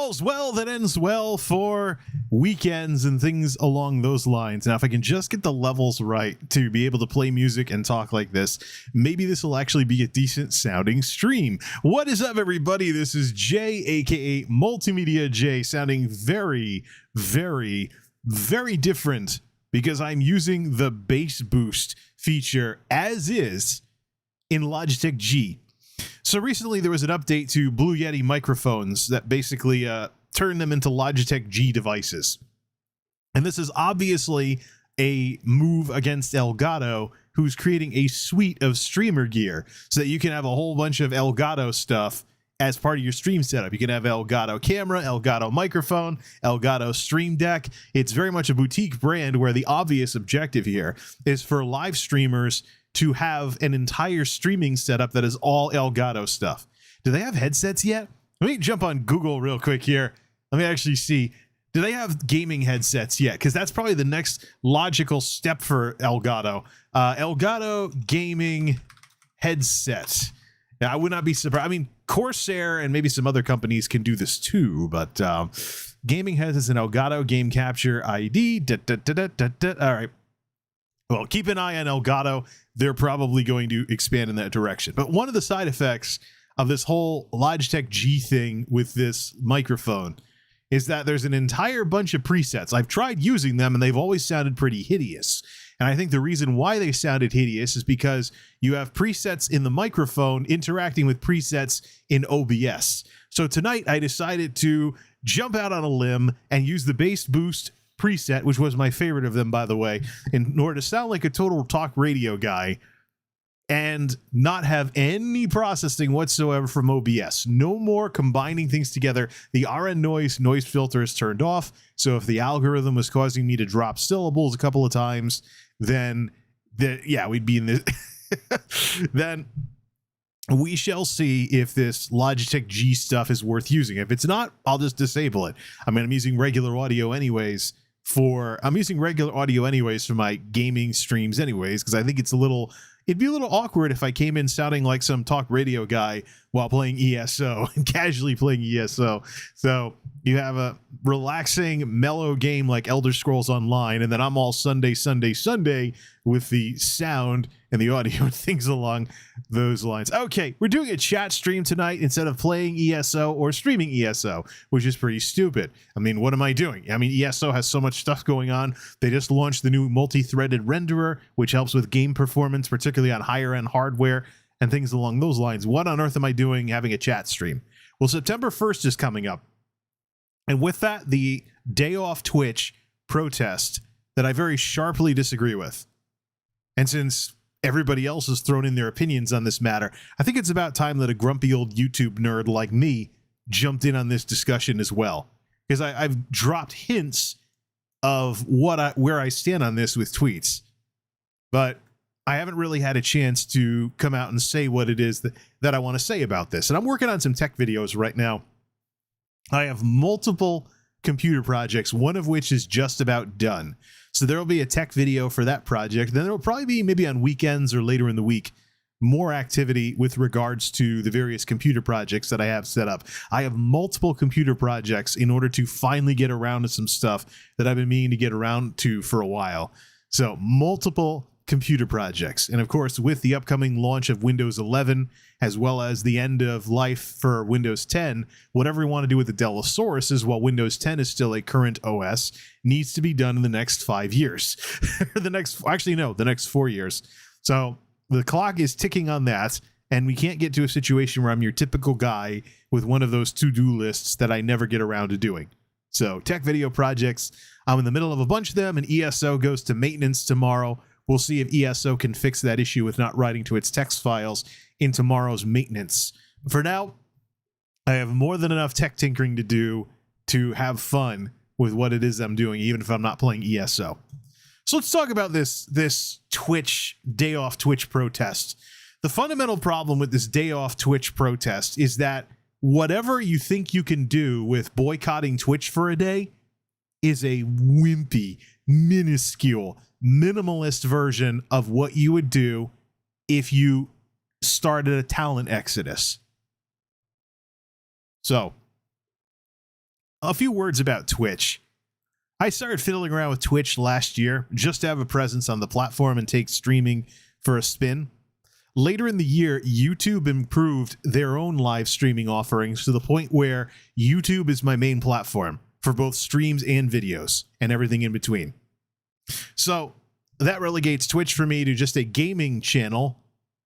All's well that ends well for weekends and things along those lines. Now, if I can just get the levels right to be able to play music and talk like this, maybe this will actually be a decent sounding stream. What is up, everybody? This is Jay, aka Multimedia Jay, sounding very, very, very different because I'm using the bass boost feature as is in Logitech G. So recently there was an update to Blue Yeti microphones that basically turned them into Logitech G devices. And this is obviously a move against Elgato, who's creating a suite of streamer gear so that you can have a whole bunch of Elgato stuff as part of your stream setup. You can have Elgato camera, Elgato microphone, Elgato Stream Deck. It's very much a boutique brand where the obvious objective here is for live streamers to have an entire streaming setup that is all Elgato stuff. Do they have headsets yet? Let me jump on Google real quick here. Let me actually see. Do they have gaming headsets yet? Because that's probably the next logical step for Elgato. Elgato gaming headset. Now, I would not be surprised. I mean, Corsair and maybe some other companies can do this too, but gaming headsets and Elgato game capture ID. All right. Well, keep an eye on Elgato. They're probably going to expand in that direction. But one of the side effects of this whole Logitech G thing with this microphone is that there's an entire bunch of presets. I've tried using them and they've always sounded pretty hideous. And I think the reason why they sounded hideous is because you have presets in the microphone interacting with presets in OBS. So tonight I decided to jump out on a limb and use the bass boost preset, which was my favorite of them, by the way, in order to sound like a total talk radio guy and not have any processing whatsoever from OBS. No more combining things together. The RN noise filter is turned off, so if the algorithm was causing me to drop syllables a couple of times, then we'd be in this. Then we shall see if this Logitech G stuff is worth using. If it's not, I'll just disable it. I mean, I'm using regular audio anyways for my gaming streams anyways, because I think it'd be a little awkward if I came in sounding like some talk radio guy while playing ESO and casually playing ESO. So you have a relaxing, mellow game like Elder Scrolls Online, and then I'm all Sunday with the sound and the audio and things along those lines. Okay, we're doing a chat stream tonight instead of playing ESO or streaming ESO, which is pretty stupid. I mean, what am I doing? I mean, ESO has so much stuff going on. They just launched the new multi-threaded renderer, which helps with game performance, particularly on higher-end hardware and things along those lines. What on earth am I doing having a chat stream? Well, September 1st is coming up. And with that, the day off Twitch protest that I very sharply disagree with. And since everybody else has thrown in their opinions on this matter, I think it's about time that a grumpy old YouTube nerd like me jumped in on this discussion as well. Because I've dropped hints of where I stand on this with tweets. But I haven't really had a chance to come out and say what it is that I want to say about this. And I'm working on some tech videos right now. I have multiple computer projects, one of which is just about done. So there will be a tech video for that project. Then there will probably be, maybe on weekends or later in the week, more activity with regards to the various computer projects that I have set up. I have multiple computer projects in order to finally get around to some stuff that I've been meaning to get around to for a while. So multiple computer projects. And of course, with the upcoming launch of Windows 11, as well as the end of life for Windows 10, whatever we want to do with the Dell Sauruses while Windows 10 is still a current OS needs to be done in the next 5 years. the next 4 years. So the clock is ticking on that, and we can't get to a situation where I'm your typical guy with one of those to-do lists that I never get around to doing. So tech video projects, I'm in the middle of a bunch of them, and ESO goes to maintenance tomorrow. We'll see if ESO can fix that issue with not writing to its text files in tomorrow's maintenance. For now, I have more than enough tech tinkering to do to have fun with what it is I'm doing, even if I'm not playing ESO. So let's talk about this Twitch, day off Twitch protest. The fundamental problem with this day off Twitch protest is that whatever you think you can do with boycotting Twitch for a day is a wimpy, minuscule, minimalist version of what you would do if you started a talent exodus. So a few words about Twitch. I started fiddling around with Twitch last year just to have a presence on the platform and take streaming for a spin. Later in the year, YouTube improved their own live streaming offerings to the point where YouTube is my main platform for both streams and videos and everything in between. So that relegates Twitch for me to just a gaming channel,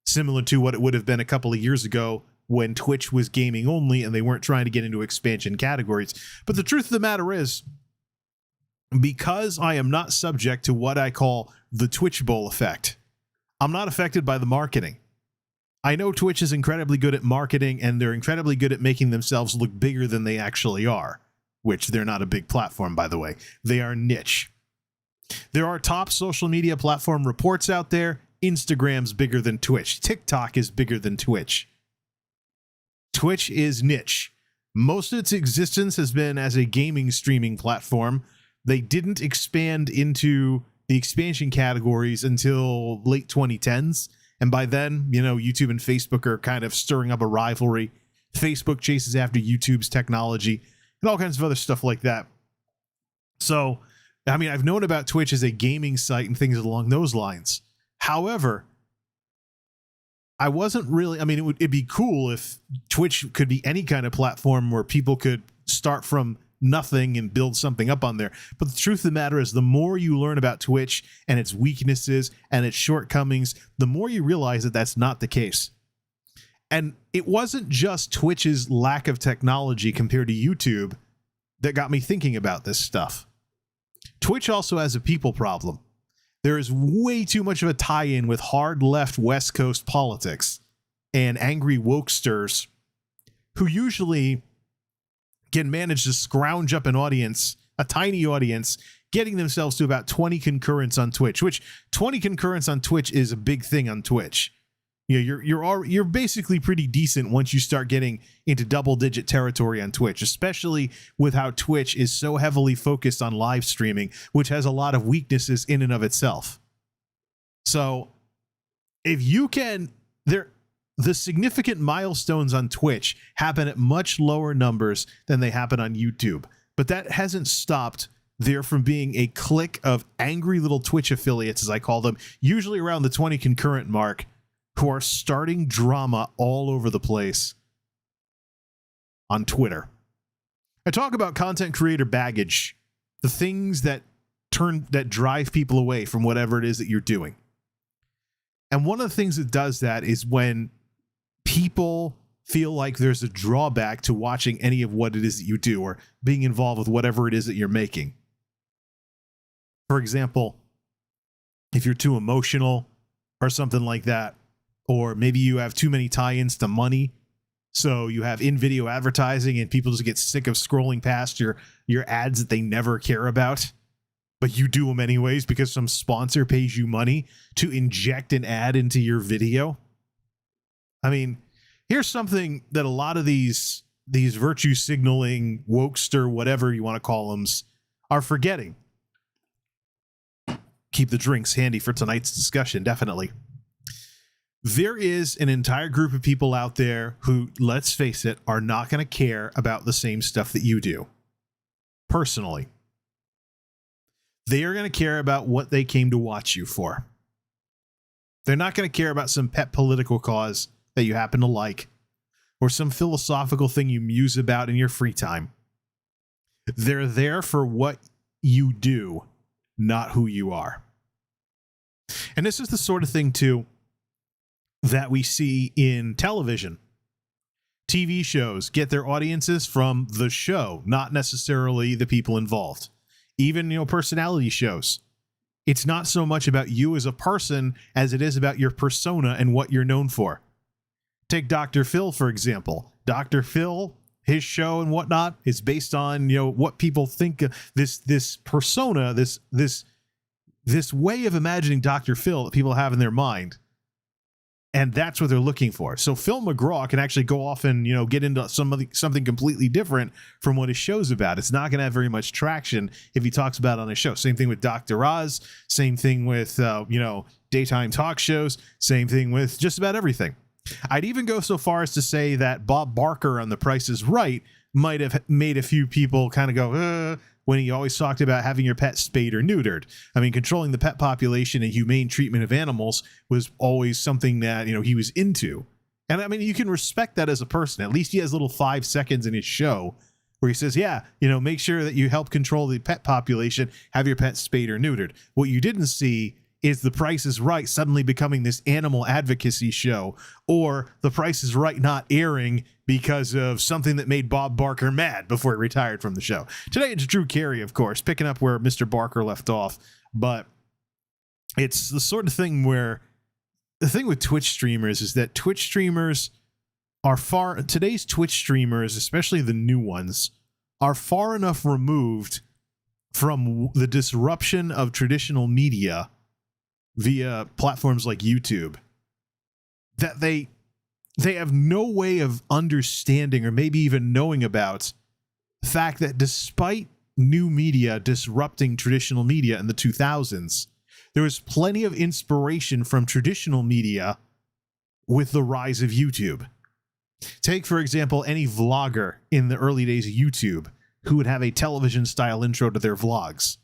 similar to what it would have been a couple of years ago when Twitch was gaming only and they weren't trying to get into expansion categories. But the truth of the matter is, because I am not subject to what I call the Twitch Bowl effect, I'm not affected by the marketing. I know Twitch is incredibly good at marketing, and they're incredibly good at making themselves look bigger than they actually are, which they're not a big platform, by the way. They are niche. There are top social media platform reports out there. Instagram's bigger than Twitch. TikTok is bigger than Twitch. Twitch is niche. Most of its existence has been as a gaming streaming platform. They didn't expand into the expansion categories until late 2010s. And by then, YouTube and Facebook are kind of stirring up a rivalry. Facebook chases after YouTube's technology and all kinds of other stuff like that. So, I've known about Twitch as a gaming site and things along those lines. However, I wasn't really, it'd be cool if Twitch could be any kind of platform where people could start from nothing and build something up on there. But the truth of the matter is, the more you learn about Twitch and its weaknesses and its shortcomings, the more you realize that that's not the case. And it wasn't just Twitch's lack of technology compared to YouTube that got me thinking about this stuff. Twitch also has a people problem. There is way too much of a tie-in with hard left West Coast politics and angry wokesters who usually can manage to scrounge up an audience, a tiny audience, getting themselves to about 20 concurrents on Twitch, which 20 concurrents on Twitch is a big thing on Twitch. You're basically pretty decent once you start getting into double-digit territory on Twitch, especially with how Twitch is so heavily focused on live streaming, which has a lot of weaknesses in and of itself. So if you can, the significant milestones on Twitch happen at much lower numbers than they happen on YouTube, but that hasn't stopped there from being a clique of angry little Twitch affiliates, as I call them, usually around the 20 concurrent mark, who are starting drama all over the place on Twitter. I talk about content creator baggage, the things that drive people away from whatever it is that you're doing. And one of the things that does that is when people feel like there's a drawback to watching any of what it is that you do or being involved with whatever it is that you're making. For example, if you're too emotional or something like that, or maybe you have too many tie-ins to money, so you have in-video advertising and people just get sick of scrolling past your ads that they never care about, but you do them anyways because some sponsor pays you money to inject an ad into your video. Here's something that a lot of these virtue signaling wokester, whatever you want to call them, are forgetting. Keep the drinks handy for tonight's discussion, definitely. There is an entire group of people out there who, let's face it, are not going to care about the same stuff that you do. Personally. They are going to care about what they came to watch you for. They're not going to care about some pet political cause that you happen to like, or some philosophical thing you muse about in your free time. They're there for what you do, not who you are. And this is the sort of thing, too, that we see in television. TV shows get their audiences from the show, not necessarily the people involved. Even, personality shows. It's not so much about you as a person as it is about your persona and what you're known for. Take Dr. Phil, for example. Dr. Phil, his show and whatnot is based on, what people think of this persona, this way of imagining Dr. Phil that people have in their mind. And that's what they're looking for. So Phil McGraw can actually go off and, get into something completely different from what his show's about. It's not going to have very much traction if he talks about it on his show. Same thing with Dr. Oz. Same thing with, daytime talk shows. Same thing with just about everything. I'd even go so far as to say that Bob Barker on The Price is Right might have made a few people kind of go, when he always talked about having your pet spayed or neutered. I mean, controlling the pet population and humane treatment of animals was always something that, he was into. And I mean, you can respect that as a person. At least he has little 5 seconds in his show where he says, make sure that you help control the pet population, have your pet spayed or neutered. What you didn't see is The Price is Right suddenly becoming this animal advocacy show, or The Price is Right not airing because of something that made Bob Barker mad before he retired from the show. Today it's Drew Carey, of course, picking up where Mr. Barker left off. But it's the sort of thing where the thing with Twitch streamers is that Twitch streamers are today's Twitch streamers, especially the new ones, are far enough removed from the disruption of traditional media via platforms like YouTube that they have no way of understanding or maybe even knowing about the fact that despite new media disrupting traditional media in the 2000s, there was plenty of inspiration from traditional media with the rise of YouTube. Take, for example, any vlogger in the early days of YouTube who would have a television style intro to their vlogs.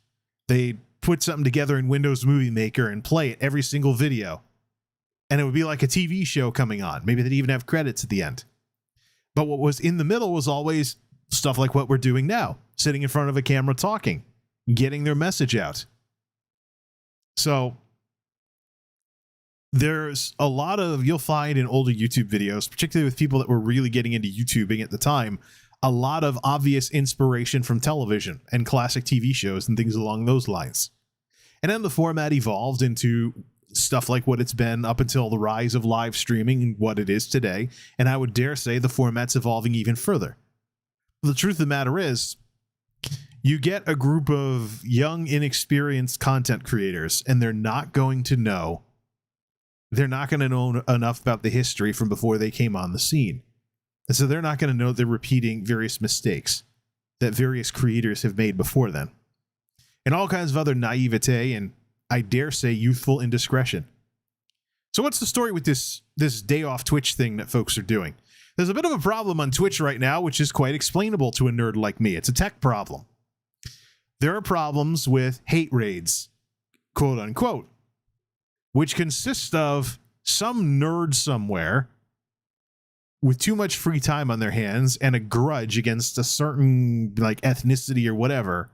They'd put something together in Windows Movie Maker and play it every single video. And it would be like a TV show coming on. Maybe they'd even have credits at the end. But what was in the middle was always stuff like what we're doing now, sitting in front of a camera talking, getting their message out. So there's a lot of, you'll find in older YouTube videos, particularly with people that were really getting into YouTubing at the time, a lot of obvious inspiration from television and classic TV shows and things along those lines. And then the format evolved into stuff like what it's been up until the rise of live streaming and what it is today. And I would dare say the format's evolving even further. The truth of the matter is, you get a group of young, inexperienced content creators, and they're not going to know enough about the history from before they came on the scene. And so they're not going to know they're repeating various mistakes that various creators have made before them. And all kinds of other naivete and, I dare say, youthful indiscretion. So what's the story with this day off Twitch thing that folks are doing? There's a bit of a problem on Twitch right now, which is quite explainable to a nerd like me. It's a tech problem. There are problems with hate raids, quote unquote, which consist of some nerd somewhere with too much free time on their hands and a grudge against a certain ethnicity or whatever,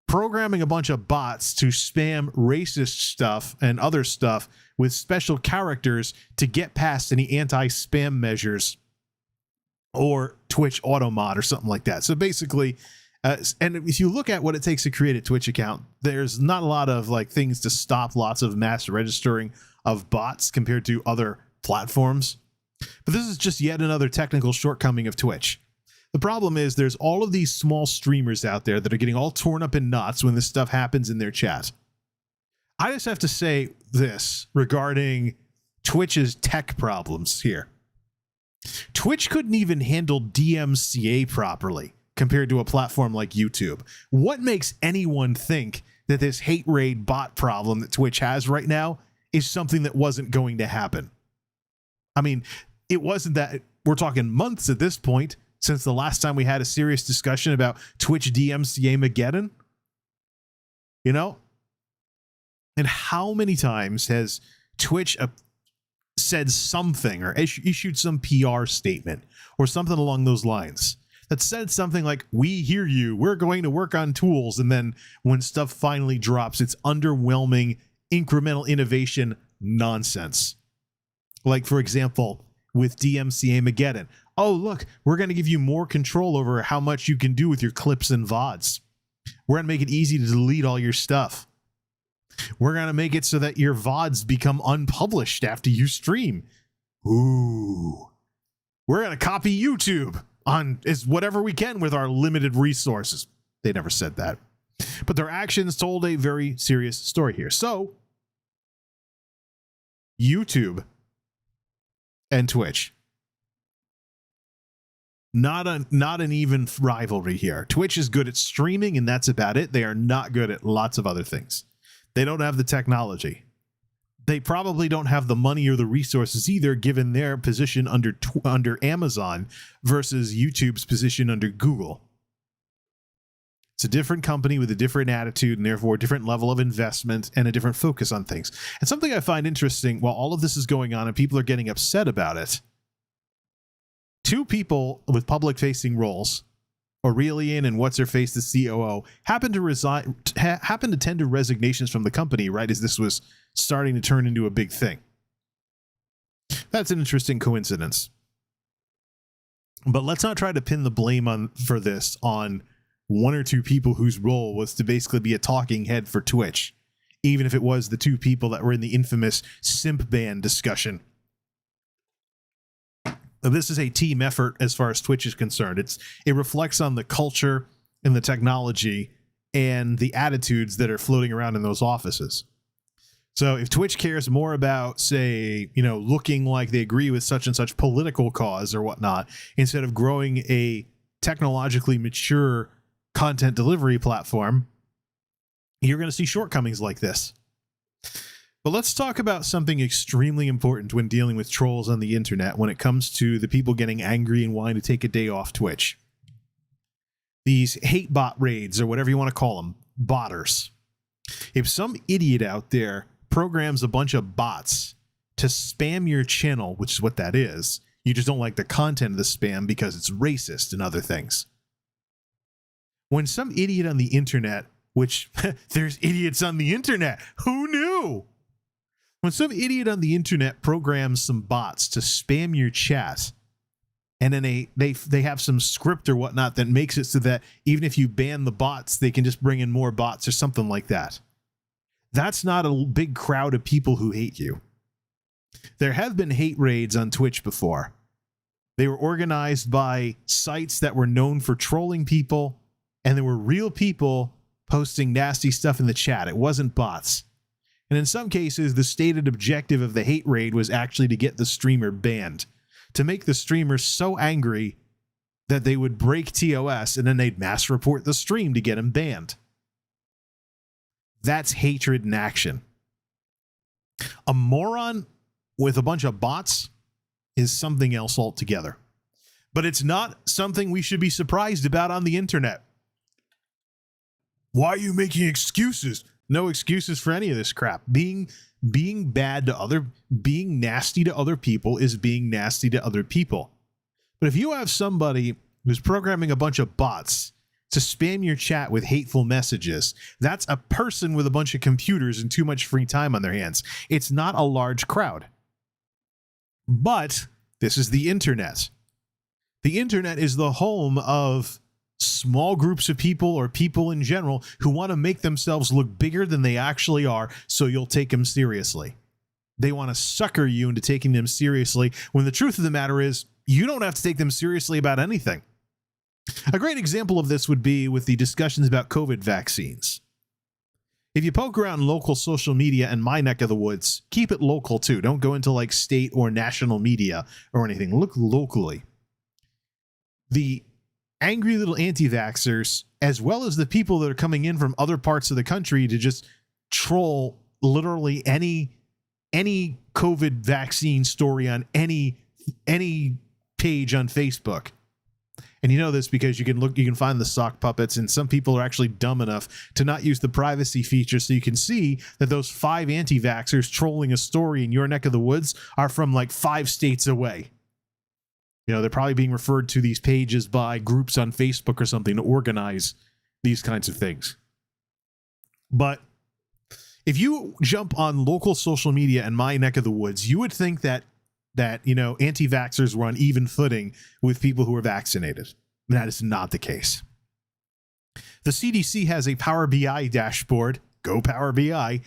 programming a bunch of bots to spam racist stuff and other stuff with special characters to get past any anti-spam measures or Twitch automod or something like that. So basically, and if you look at what it takes to create a Twitch account, there's not a lot of things to stop lots of mass registering of bots compared to other platforms. But this is just yet another technical shortcoming of Twitch. The problem is there's all of these small streamers out there that are getting all torn up in knots when this stuff happens in their chat. I just have to say this regarding Twitch's tech problems here. Twitch couldn't even handle DMCA properly compared to a platform like YouTube. What makes anyone think that this hate raid bot problem that Twitch has right now is something that wasn't going to happen? I mean, it wasn't that we're talking months at this point since the last time we had a serious discussion about Twitch DMCA Mageddon. And how many times has Twitch said something or issued some PR statement or something along those lines that said something like, we hear you, we're going to work on tools. And then when stuff finally drops, it's underwhelming, incremental innovation nonsense. Like, for example, with DMCA Mageddon. Oh, look, we're going to give you more control over how much you can do with your clips and VODs. We're going to make it easy to delete all your stuff. We're going to make it so that your VODs become unpublished after you stream. Ooh. We're going to copy YouTube on whatever we can with our limited resources. They never said that. But their actions told a very serious story here. So, YouTube and Twitch. Not an even rivalry here. Twitch is good at streaming, and that's about it. They are not good at lots of other things. They don't have the technology. they probably don't have the money or the resources either, given their position under Amazon versus YouTube's position under Google. It's a different company with a different attitude and therefore a different level of investment and a different focus on things. And something I find interesting while all of this is going on and people are getting upset about it, two people with public-facing roles, Aurelian and what's-her-face, the COO, happened to tender resignations from the company right as this was starting to turn into a big thing. That's an interesting coincidence. But let's not try to pin the blame for this on one or two people whose role was to basically be a talking head for Twitch, even if it was the two people that were in the infamous simp ban discussion. This is a team effort as far as Twitch is concerned. It reflects on the culture and the technology and the attitudes that are floating around in those offices. So if Twitch cares more about, say, looking like they agree with such and such political cause or whatnot, instead of growing a technologically mature content delivery platform, you're going to see shortcomings like this. But let's talk about something extremely important when dealing with trolls on the internet when it comes to the people getting angry and wanting to take a day off Twitch. These hate bot raids, or whatever you want to call them, botters. If some idiot out there programs a bunch of bots to spam your channel, which is what that is, you just don't like the content of the spam because it's racist and other things. When some idiot on the internet, which there's idiots on the internet, who knew? When some idiot on the internet programs some bots to spam your chat, and then they have some script or whatnot that makes it so that even if you ban the bots, they can just bring in more bots or something like that. That's not a big crowd of people who hate you. There have been hate raids on Twitch before. They were organized by sites that were known for trolling people, and there were real people posting nasty stuff in the chat. It wasn't bots. And in some cases, the stated objective of the hate raid was actually to get the streamer banned, to make the streamer so angry that they would break TOS and then they'd mass report the stream to get him banned. That's hatred in action. A moron with a bunch of bots is something else altogether. But it's not something we should be surprised about on the internet. Why are you making excuses? No excuses for any of this crap. Being nasty to other people is being nasty to other people. But if you have somebody who's programming a bunch of bots to spam your chat with hateful messages, that's a person with a bunch of computers and too much free time on their hands. It's not a large crowd. But this is the internet. The internet is the home of small groups of people or people in general who want to make themselves look bigger than they actually are, so you'll take them seriously. They want to sucker you into taking them seriously, when the truth of the matter is you don't have to take them seriously about anything. A great example of this would be with the discussions about COVID vaccines. If you poke around local social media in my neck of the woods, keep it local too. Don't go into like state or national media or anything. Look locally. The angry little anti-vaxxers, as well as the people that are coming in from other parts of the country to just troll literally any COVID vaccine story on any page on Facebook. And you know this because you can find the sock puppets, and some people are actually dumb enough to not use the privacy feature, so you can see that those 5 anti-vaxxers trolling a story in your neck of the woods are from like 5 states away. They're probably being referred to these pages by groups on Facebook or something to organize these kinds of things. But if you jump on local social media in my neck of the woods, you would think that anti-vaxxers were on even footing with people who are vaccinated. That is not the case. The CDC has a Power BI dashboard, go Power BI,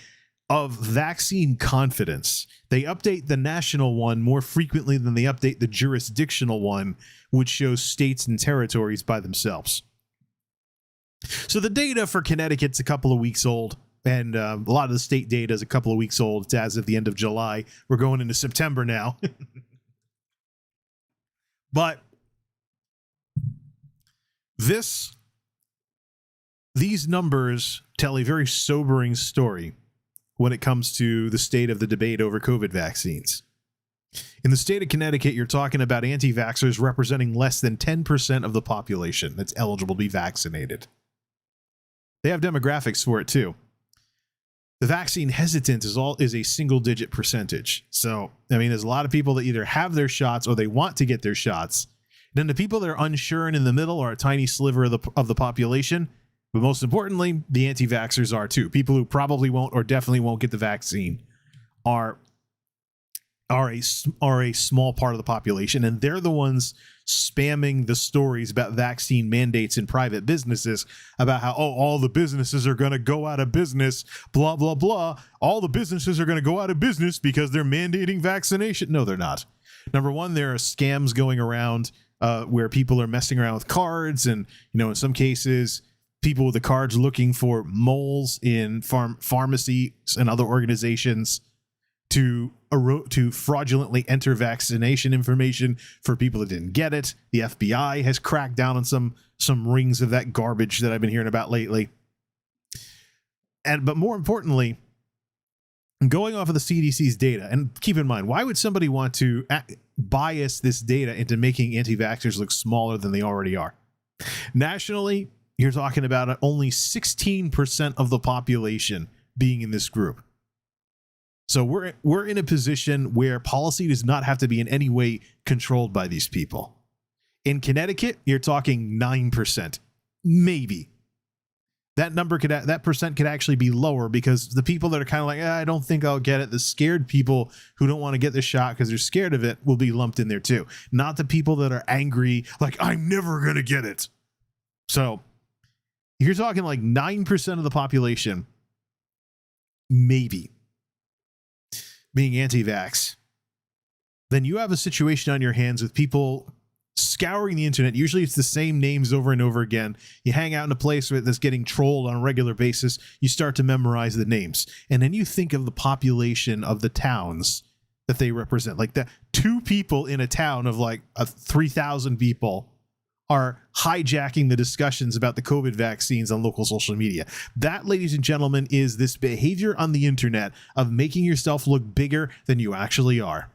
of vaccine confidence. They update the national one more frequently than they update the jurisdictional one, which shows states and territories by themselves. So the data for Connecticut's a couple of weeks old, and a lot of the state data is a couple of weeks old. It's as of the end of July. We're going into September now. But these numbers tell a very sobering story when it comes to the state of the debate over COVID vaccines. In the state of Connecticut, you're talking about anti-vaxxers representing less than 10% of the population that's eligible to be vaccinated. They have demographics for it too. The vaccine hesitant is a single-digit percentage. So, I mean, there's a lot of people that either have their shots or they want to get their shots. Then the people that are unsure and in the middle are a tiny sliver of the population. But most importantly, the anti-vaxxers are too. People who probably won't or definitely won't get the vaccine are a small part of the population, and they're the ones spamming the stories about vaccine mandates in private businesses about how, all the businesses are going to go out of business, blah, blah, blah. All the businesses are going to go out of business because they're mandating vaccination. No, they're not. Number one, there are scams going around where people are messing around with cards, and, in some cases, people with the cards looking for moles in pharmacies and other organizations to fraudulently enter vaccination information for people that didn't get it. The FBI has cracked down on some rings of that garbage that I've been hearing about lately. But more importantly, going off of the CDC's data, and keep in mind, why would somebody want to bias this data into making anti-vaxxers look smaller than they already are? Nationally, you're talking about only 16% of the population being in this group. So we're in a position where policy does not have to be in any way controlled by these people. In Connecticut, you're talking 9%, maybe. That percent could actually be lower because the people that are kind of like, I don't think I'll get it, the scared people who don't want to get the shot because they're scared of it will be lumped in there too. Not the people that are angry, like, I'm never going to get it. So you're talking like 9% of the population, maybe, being anti-vax. Then you have a situation on your hands with people scouring the internet. Usually it's the same names over and over again. You hang out in a place that's getting trolled on a regular basis. You start to memorize the names. And then you think of the population of the towns that they represent. Like the 2 people in a town of like 3,000 people are hijacking the discussions about the COVID vaccines on local social media. That, ladies and gentlemen, is this behavior on the internet of making yourself look bigger than you actually are.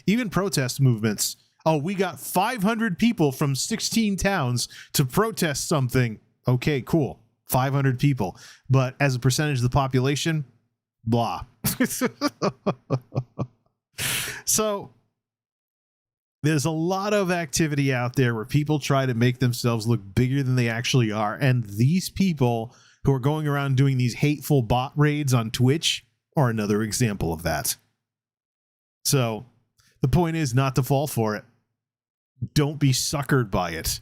Even protest movements. Oh, we got 500 people from 16 towns to protest something. Okay, cool. 500 people. But as a percentage of the population, blah. So there's a lot of activity out there where people try to make themselves look bigger than they actually are. And these people who are going around doing these hateful bot raids on Twitch are another example of that. So the point is not to fall for it. Don't be suckered by it.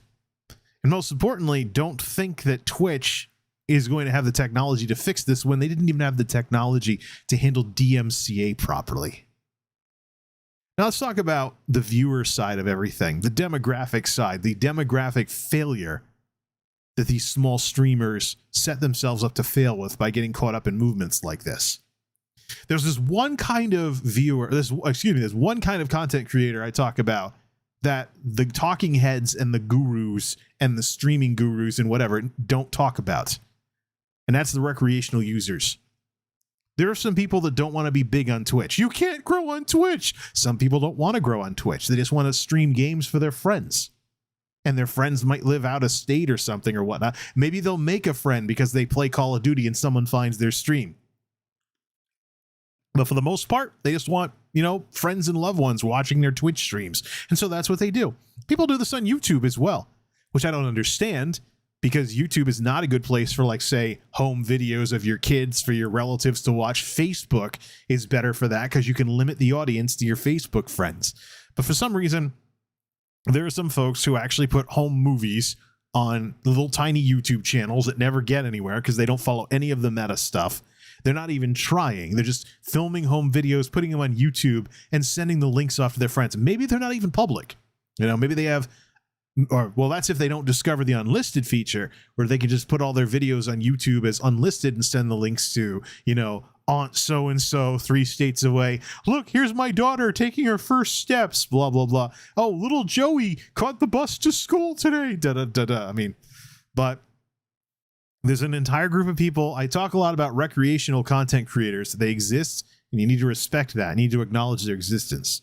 And most importantly, don't think that Twitch is going to have the technology to fix this when they didn't even have the technology to handle DMCA properly. Now let's talk about the viewer side of everything, the demographic side, the demographic failure that these small streamers set themselves up to fail with by getting caught up in movements like this. There's this one kind of viewer, there's one kind of content creator I talk about that the talking heads and the gurus and the streaming gurus and whatever don't talk about. And that's the recreational users. There are some people that don't want to be big on Twitch. You can't grow on Twitch. Some people don't want to grow on Twitch. They just want to stream games for their friends. And their friends might live out of state or something or whatnot. Maybe they'll make a friend because they play Call of Duty and someone finds their stream. But for the most part, they just want, friends and loved ones watching their Twitch streams. And so that's what they do. People do this on YouTube as well, which I don't understand. Because YouTube is not a good place for, like, say, home videos of your kids for your relatives to watch. Facebook is better for that because you can limit the audience to your Facebook friends. But for some reason, there are some folks who actually put home movies on little tiny YouTube channels that never get anywhere because they don't follow any of the meta stuff. They're not even trying. They're just filming home videos, putting them on YouTube, and sending the links off to their friends. Maybe they're not even public. Maybe they have... that's if they don't discover the unlisted feature where they can just put all their videos on YouTube as unlisted and send the links to, Aunt so-and-so 3 states away. Look, here's my daughter taking her first steps, blah, blah, blah. Oh, little Joey caught the bus to school today. Da, da, da, da. But There's an entire group of people. I talk a lot about recreational content creators. They exist, and you need to respect that. You need to acknowledge their existence.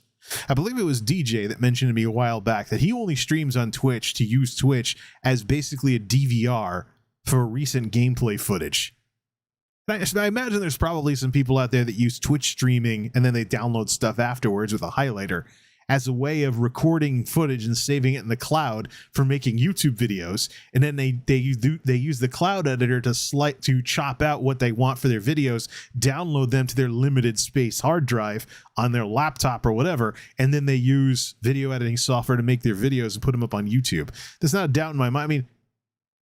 I believe it was DJ that mentioned to me a while back that he only streams on Twitch to use Twitch as basically a DVR for recent gameplay footage. I imagine there's probably some people out there that use Twitch streaming and then they download stuff afterwards with a highlighter as a way of recording footage and saving it in the cloud for making YouTube videos. And then they use the cloud editor to chop out what they want for their videos, download them to their limited space hard drive on their laptop or whatever, and then they use video editing software to make their videos and put them up on YouTube. There's not a doubt in my mind. I mean,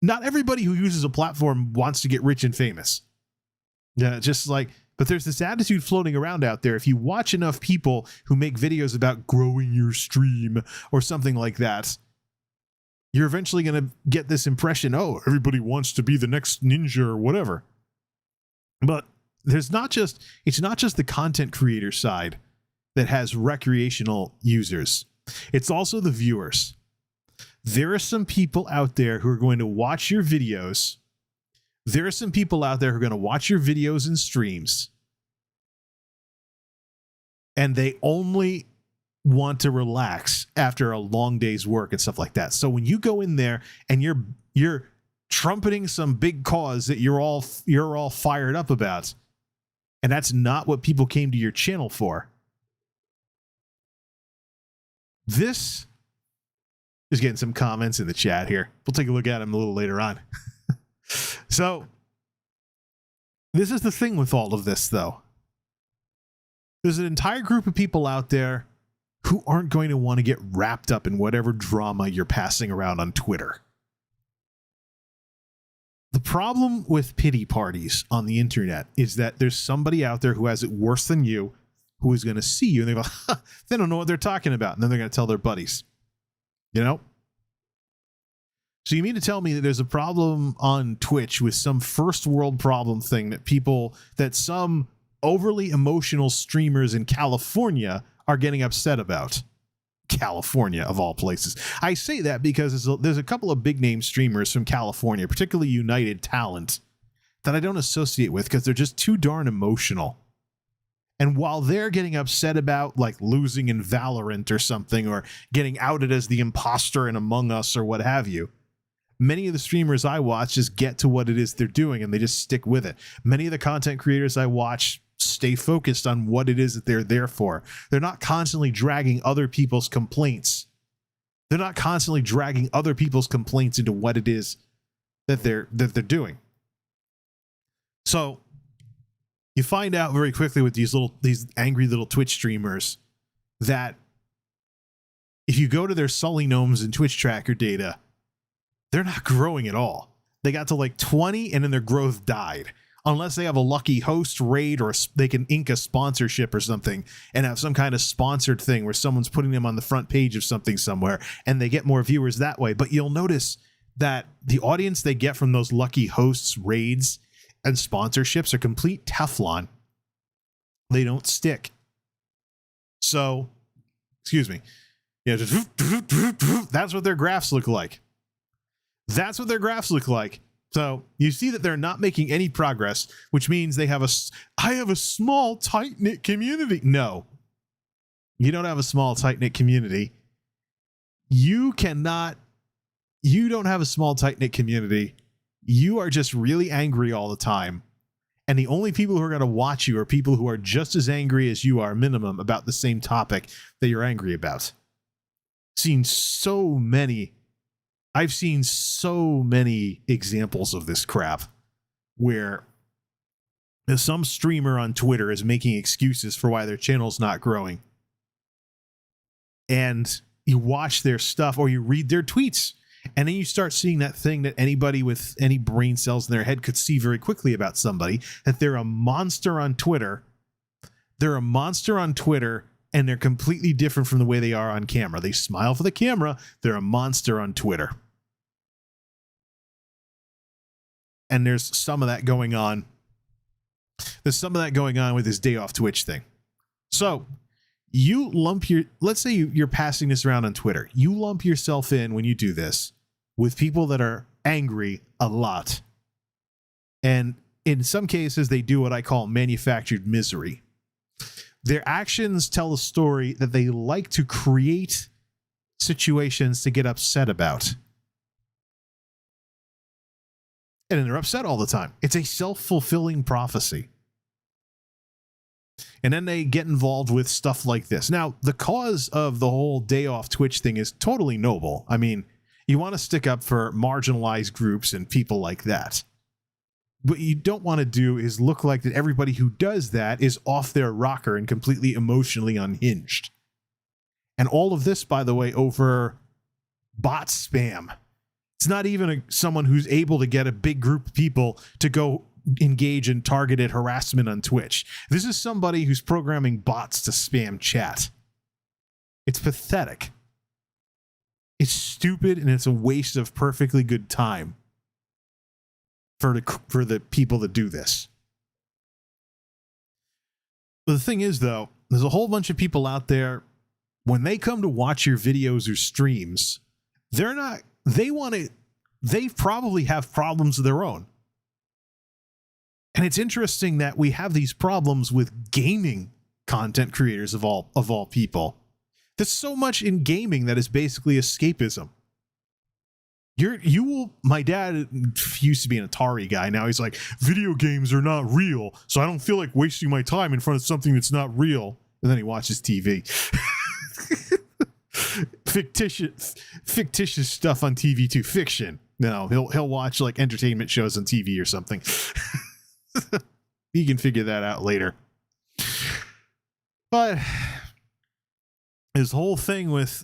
not everybody who uses a platform wants to get rich and famous. Yeah, but there's this attitude floating around out there. If you watch enough people who make videos about growing your stream or something like that, you're eventually going to get this impression, oh, everybody wants to be the next ninja or whatever. But it's not just the content creator side that has recreational users. It's also the viewers. There are some people out there who are going to watch your videos. There are some people out there who are going to watch your videos and streams, and they only want to relax after a long day's work and stuff like that. So when you go in there and you're trumpeting some big cause that you're all fired up about, and that's not what people came to your channel for. This is getting some comments in the chat here. We'll take a look at them a little later on. So, this is the thing with all of this, though. There's an entire group of people out there who aren't going to want to get wrapped up in whatever drama you're passing around on Twitter. The problem with pity parties on the internet is that there's somebody out there who has it worse than you, who is going to see you, and they go, they don't know what they're talking about, and then they're going to tell their buddies. You know? So you mean to tell me that there's a problem on Twitch with some first world problem thing that some overly emotional streamers in California are getting upset about? California, of all places. I say that because there's a couple of big name streamers from California, particularly United Talent, that I don't associate with because they're just too darn emotional. And while they're getting upset about like losing in Valorant or something, or getting outed as the imposter in Among Us or what have you, many of the streamers I watch just get to what it is they're doing and they just stick with it. Many of the content creators I watch stay focused on what it is that they're there for. They're not constantly dragging other people's complaints. They're not constantly dragging other people's complaints into what it is that they're doing. So you find out very quickly with these angry little Twitch streamers that if you go to their Sully Gnomes and Twitch tracker data, they're not growing at all. They got to like 20 and then their growth died. Unless they have a lucky host raid or they can ink a sponsorship or something and have some kind of sponsored thing where someone's putting them on the front page of something somewhere and they get more viewers that way. But you'll notice that the audience they get from those lucky hosts, raids, and sponsorships are complete Teflon. They don't stick. So, excuse me. Yeah, just that's what their graphs look like. That's what their graphs look like. So you see that they're not making any progress, which means I have a small, tight-knit community. No, you don't have a small, tight-knit community. You don't have a small, tight-knit community. You are just really angry all the time. And the only people who are going to watch you are people who are just as angry as you are, minimum, about the same topic that you're angry about. I've seen so many examples of this crap where some streamer on Twitter is making excuses for why their channel's not growing. And you watch their stuff or you read their tweets, and then you start seeing that thing that anybody with any brain cells in their head could see very quickly about somebody, that they're a monster on Twitter. They're a monster on Twitter, and they're completely different from the way they are on camera. They smile for the camera. They're a monster on Twitter. And there's some of that going on. There's some of that going on with this day off Twitch thing. So you let's say you're passing this around on Twitter. You lump yourself in when you do this with people that are angry a lot. And in some cases, they do what I call manufactured misery. Their actions tell a story that they like to create situations to get upset about. And they're upset all the time. It's a self-fulfilling prophecy. And then they get involved with stuff like this. Now, the cause of the whole day off Twitch thing is totally noble. I mean, you want to stick up for marginalized groups and people like that. What you don't want to do is look like that everybody who does that is off their rocker and completely emotionally unhinged. And all of this, by the way, over bot spam. It's not even someone who's able to get a big group of people to go engage in targeted harassment on Twitch. This is somebody who's programming bots to spam chat. It's pathetic. It's stupid, and it's a waste of perfectly good time for the people that do this. But the thing is, though, there's a whole bunch of people out there, when they come to watch your videos or streams, they probably have problems of their own. And it's interesting that we have these problems with gaming content creators of all people. There's so much in gaming that is basically escapism. My dad used to be an Atari guy. Now he's like, video games are not real, so I don't feel like wasting my time in front of something that's not real. And then he watches TV. fictitious stuff on TV too. Fiction. No, he'll watch like entertainment shows on TV or something. He can figure that out later. But this whole thing with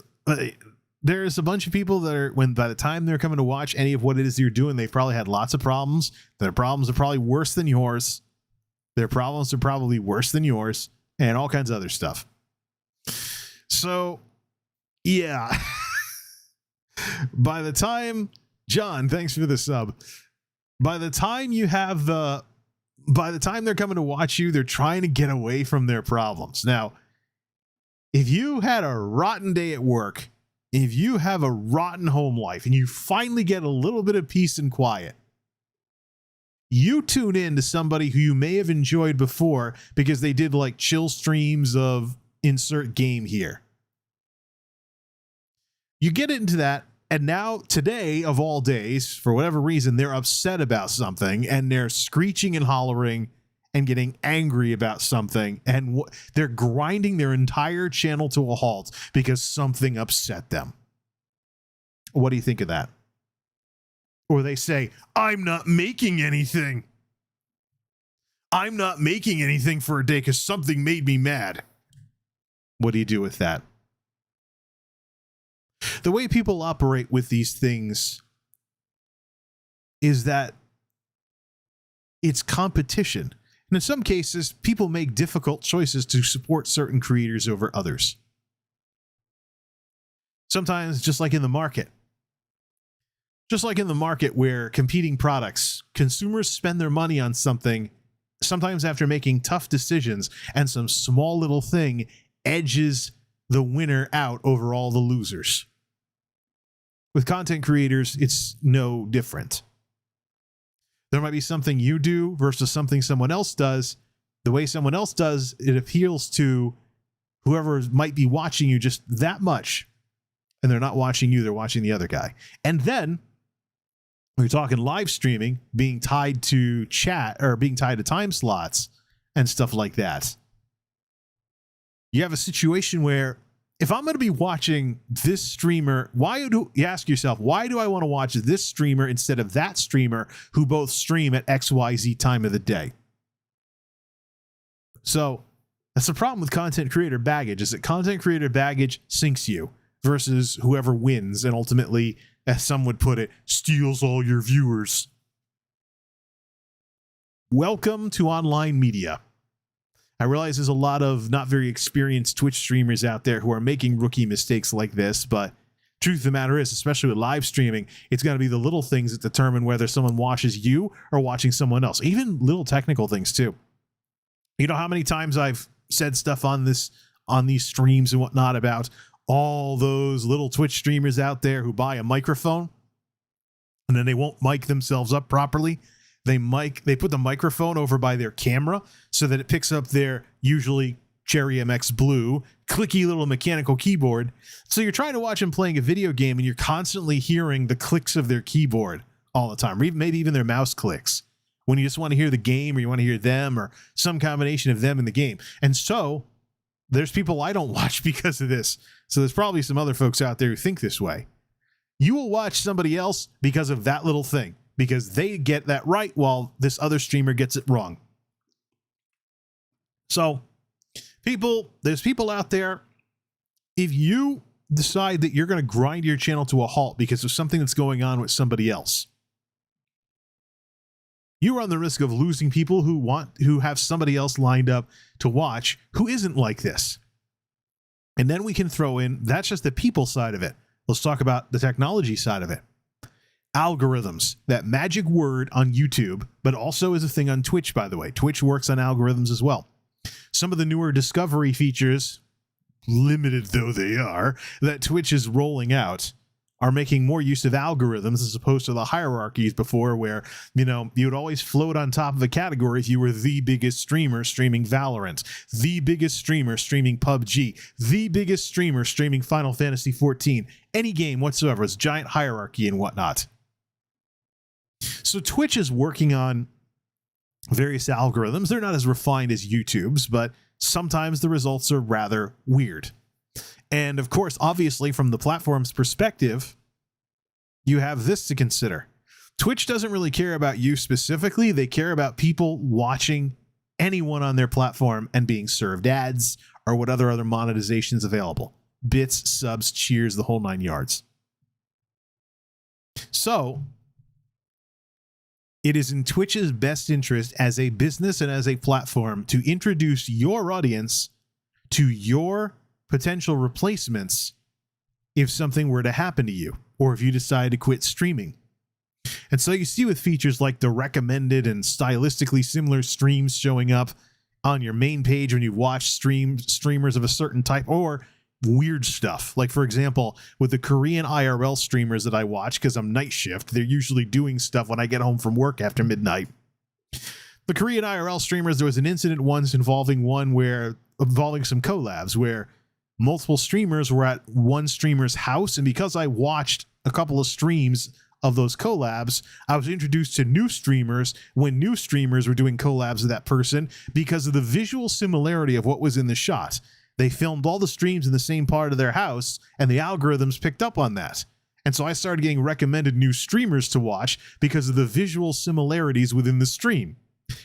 there's a bunch of people that are, by the time they're coming to watch any of what it is you're doing, they've probably had lots of problems. Their problems are probably worse than yours. Their problems are probably worse than yours, and all kinds of other stuff. So, yeah. By the time, John, thanks for the sub. By the time they're coming to watch you, they're trying to get away from their problems. Now, if you had a rotten day at work, if you have a rotten home life, and you finally get a little bit of peace and quiet, you tune in to somebody who you may have enjoyed before because they did like chill streams of insert game here. You get into that, and now today of all days, for whatever reason, they're upset about something, and they're screeching and hollering and getting angry about something, and they're grinding their entire channel to a halt because something upset them. What do you think of that? Or they say, I'm not making anything. I'm not making anything for a day because something made me mad. What do you do with that? The way people operate with these things is that it's competition. And in some cases, people make difficult choices to support certain creators over others. Sometimes, just like in the market. Just like in the market where competing products, consumers spend their money on something, sometimes after making tough decisions, and some small little thing edges the winner out over all the losers. With content creators, it's no different. There might be something you do versus something someone else does. The way someone else does, it appeals to whoever might be watching you just that much. And they're not watching you, they're watching the other guy. And then we're talking live streaming being tied to chat or being tied to time slots and stuff like that. You have a situation where if I'm going to be watching this streamer, you ask yourself, why do I want to watch this streamer instead of that streamer who both stream at XYZ time of the day? So that's the problem with content creator baggage, is that content creator baggage sinks you versus whoever wins and ultimately, as some would put it, steals all your viewers. Welcome to online media. I realize there's a lot of not very experienced Twitch streamers out there who are making rookie mistakes like this, but truth of the matter is, especially with live streaming, it's going to be the little things that determine whether someone watches you or watching someone else. Even little technical things too. You know how many times I've said stuff on these streams and whatnot about all those little Twitch streamers out there who buy a microphone and then they won't mic themselves up properly. They put the microphone over by their camera so that it picks up their usually Cherry MX Blue clicky little mechanical keyboard. So you're trying to watch them playing a video game and you're constantly hearing the clicks of their keyboard all the time, or maybe even their mouse clicks when you just want to hear the game, or you want to hear them, or some combination of them in the game. And so there's people I don't watch because of this. So there's probably some other folks out there who think this way. You will watch somebody else because of that little thing, because they get that right while this other streamer gets it wrong. So there's people out there, if you decide that you're going to grind your channel to a halt because of something that's going on with somebody else, you run the risk of losing people who have somebody else lined up to watch who isn't like this. And then we can throw in, that's just the people side of it. Let's talk about the technology side of it. Algorithms, that magic word on YouTube, but also is a thing on Twitch, by the way. Twitch works on algorithms as well. Some of the newer discovery features, limited though they are, that Twitch is rolling out are making more use of algorithms as opposed to the hierarchies before, where, you would always float on top of a category if you were the biggest streamer streaming Valorant, the biggest streamer streaming PUBG, the biggest streamer streaming Final Fantasy XIV, any game whatsoever. It's giant hierarchy and whatnot. So Twitch is working on various algorithms. They're not as refined as YouTube's, but sometimes the results are rather weird. And of course, obviously, from the platform's perspective, you have this to consider. Twitch doesn't really care about you specifically. They care about people watching anyone on their platform and being served ads or what other monetizations available. Bits, subs, cheers, the whole 9 yards. So it is in Twitch's best interest as a business and as a platform to introduce your audience to your potential replacements if something were to happen to you, or if you decide to quit streaming. And so you see with features like the recommended and stylistically similar streams showing up on your main page when you watch streamers of a certain type, or weird stuff. Like, for example, with the Korean IRL streamers that I watch, because I'm night shift, they're usually doing stuff when I get home from work after midnight. The Korean IRL streamers, there was an incident once involving some collabs where multiple streamers were at one streamer's house, and because I watched a couple of streams of those collabs, I was introduced to new streamers when new streamers were doing collabs with that person because of the visual similarity of what was in the shot. They filmed all the streams in the same part of their house, and the algorithms picked up on that. And so I started getting recommended new streamers to watch because of the visual similarities within the stream.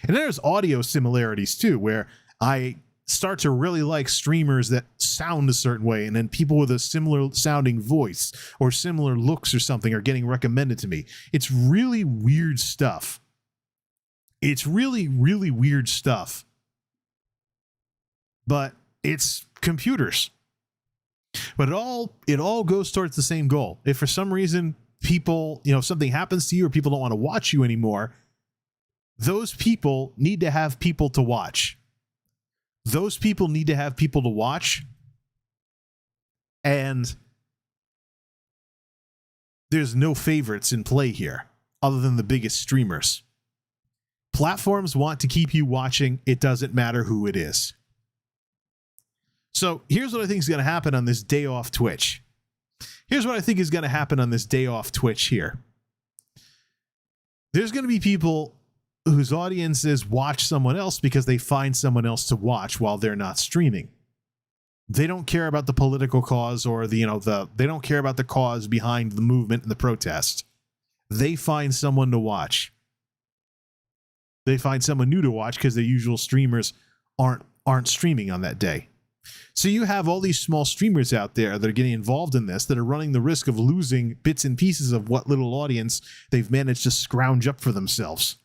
And then there's audio similarities too, where I start to really like streamers that sound a certain way, and then people with a similar sounding voice or similar looks or something are getting recommended to me. It's really weird stuff. It's really, really weird stuff. But it's computers. But it all goes towards the same goal. If for some reason people, something happens to you or people don't want to watch you anymore, those people need to have people to watch. Those people need to have people to watch, and there's no favorites in play here other than the biggest streamers. Platforms want to keep you watching. It doesn't matter who it is. So here's what I think is going to happen on this day off Twitch. Here's what I think is going to happen on this day off Twitch here. There's going to be people whose audiences watch someone else because they find someone else to watch while they're not streaming. They don't care about the political cause or they don't care about the cause behind the movement and the protest. They find someone to watch. They find someone new to watch because the usual streamers aren't streaming on that day. So you have all these small streamers out there that are getting involved in this, that are running the risk of losing bits and pieces of what little audience they've managed to scrounge up for themselves.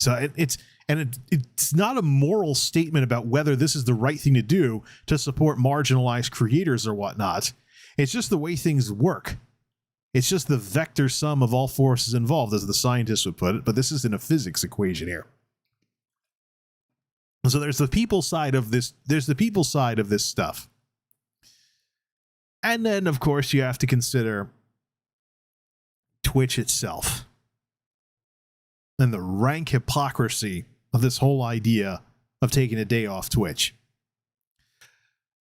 So it's not a moral statement about whether this is the right thing to do to support marginalized creators or whatnot. It's just the way things work. It's just the vector sum of all forces involved, as the scientists would put it, but this isn't a physics equation here. So there's the people side of this. There's the people side of this stuff. And then, of course, you have to consider Twitch itself. and the rank hypocrisy of this whole idea of taking a day off Twitch.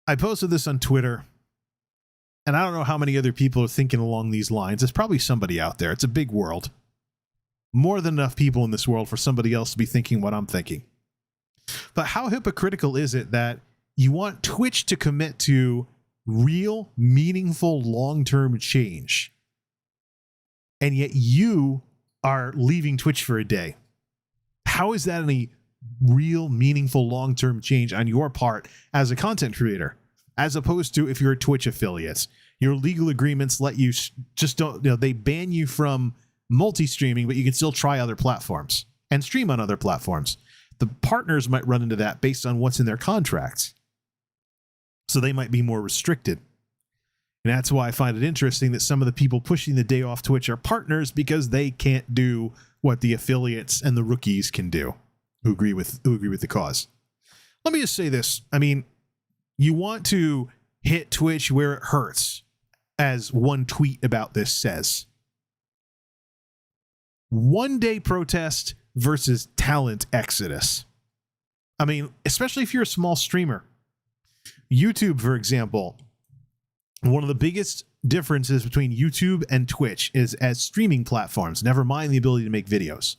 I posted this on Twitter, and I don't know how many other people are thinking along these lines. There's probably somebody out there. It's a big world. More than enough people in this world for somebody else to be thinking what I'm thinking. But how hypocritical is it that you want Twitch to commit to real, meaningful, long-term change, and yet you are leaving Twitch for a day? How is that any real, meaningful, long-term change on your part as a content creator, as opposed to if you're a Twitch affiliate? Your legal agreements let you just don't, they ban you from multi-streaming, but you can still try other platforms and stream on other platforms. The partners might run into that based on what's in their contracts. So they might be more restricted. And that's why I find it interesting that some of the people pushing the day off Twitch are partners, because they can't do what the affiliates and the rookies can do who agree with the cause. Let me just say this. I mean, you want to hit Twitch where it hurts, as one tweet about this says. One-day protest versus talent exodus. I mean, especially if you're a small streamer. YouTube, for example, one of the biggest differences between YouTube and Twitch is as streaming platforms. Never mind the ability to make videos.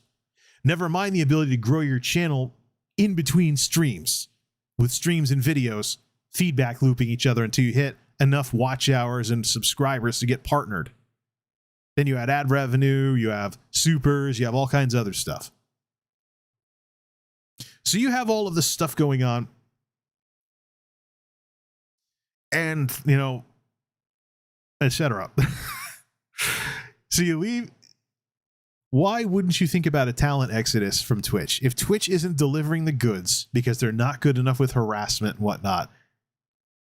Never mind the ability to grow your channel in between streams, with streams and videos feedback looping each other until you hit enough watch hours and subscribers to get partnered. Then you add ad revenue, you have supers, you have all kinds of other stuff. So you have all of this stuff going on. And, etc. So you leave. Why wouldn't you think about a talent exodus from Twitch? If Twitch isn't delivering the goods because they're not good enough with harassment and whatnot,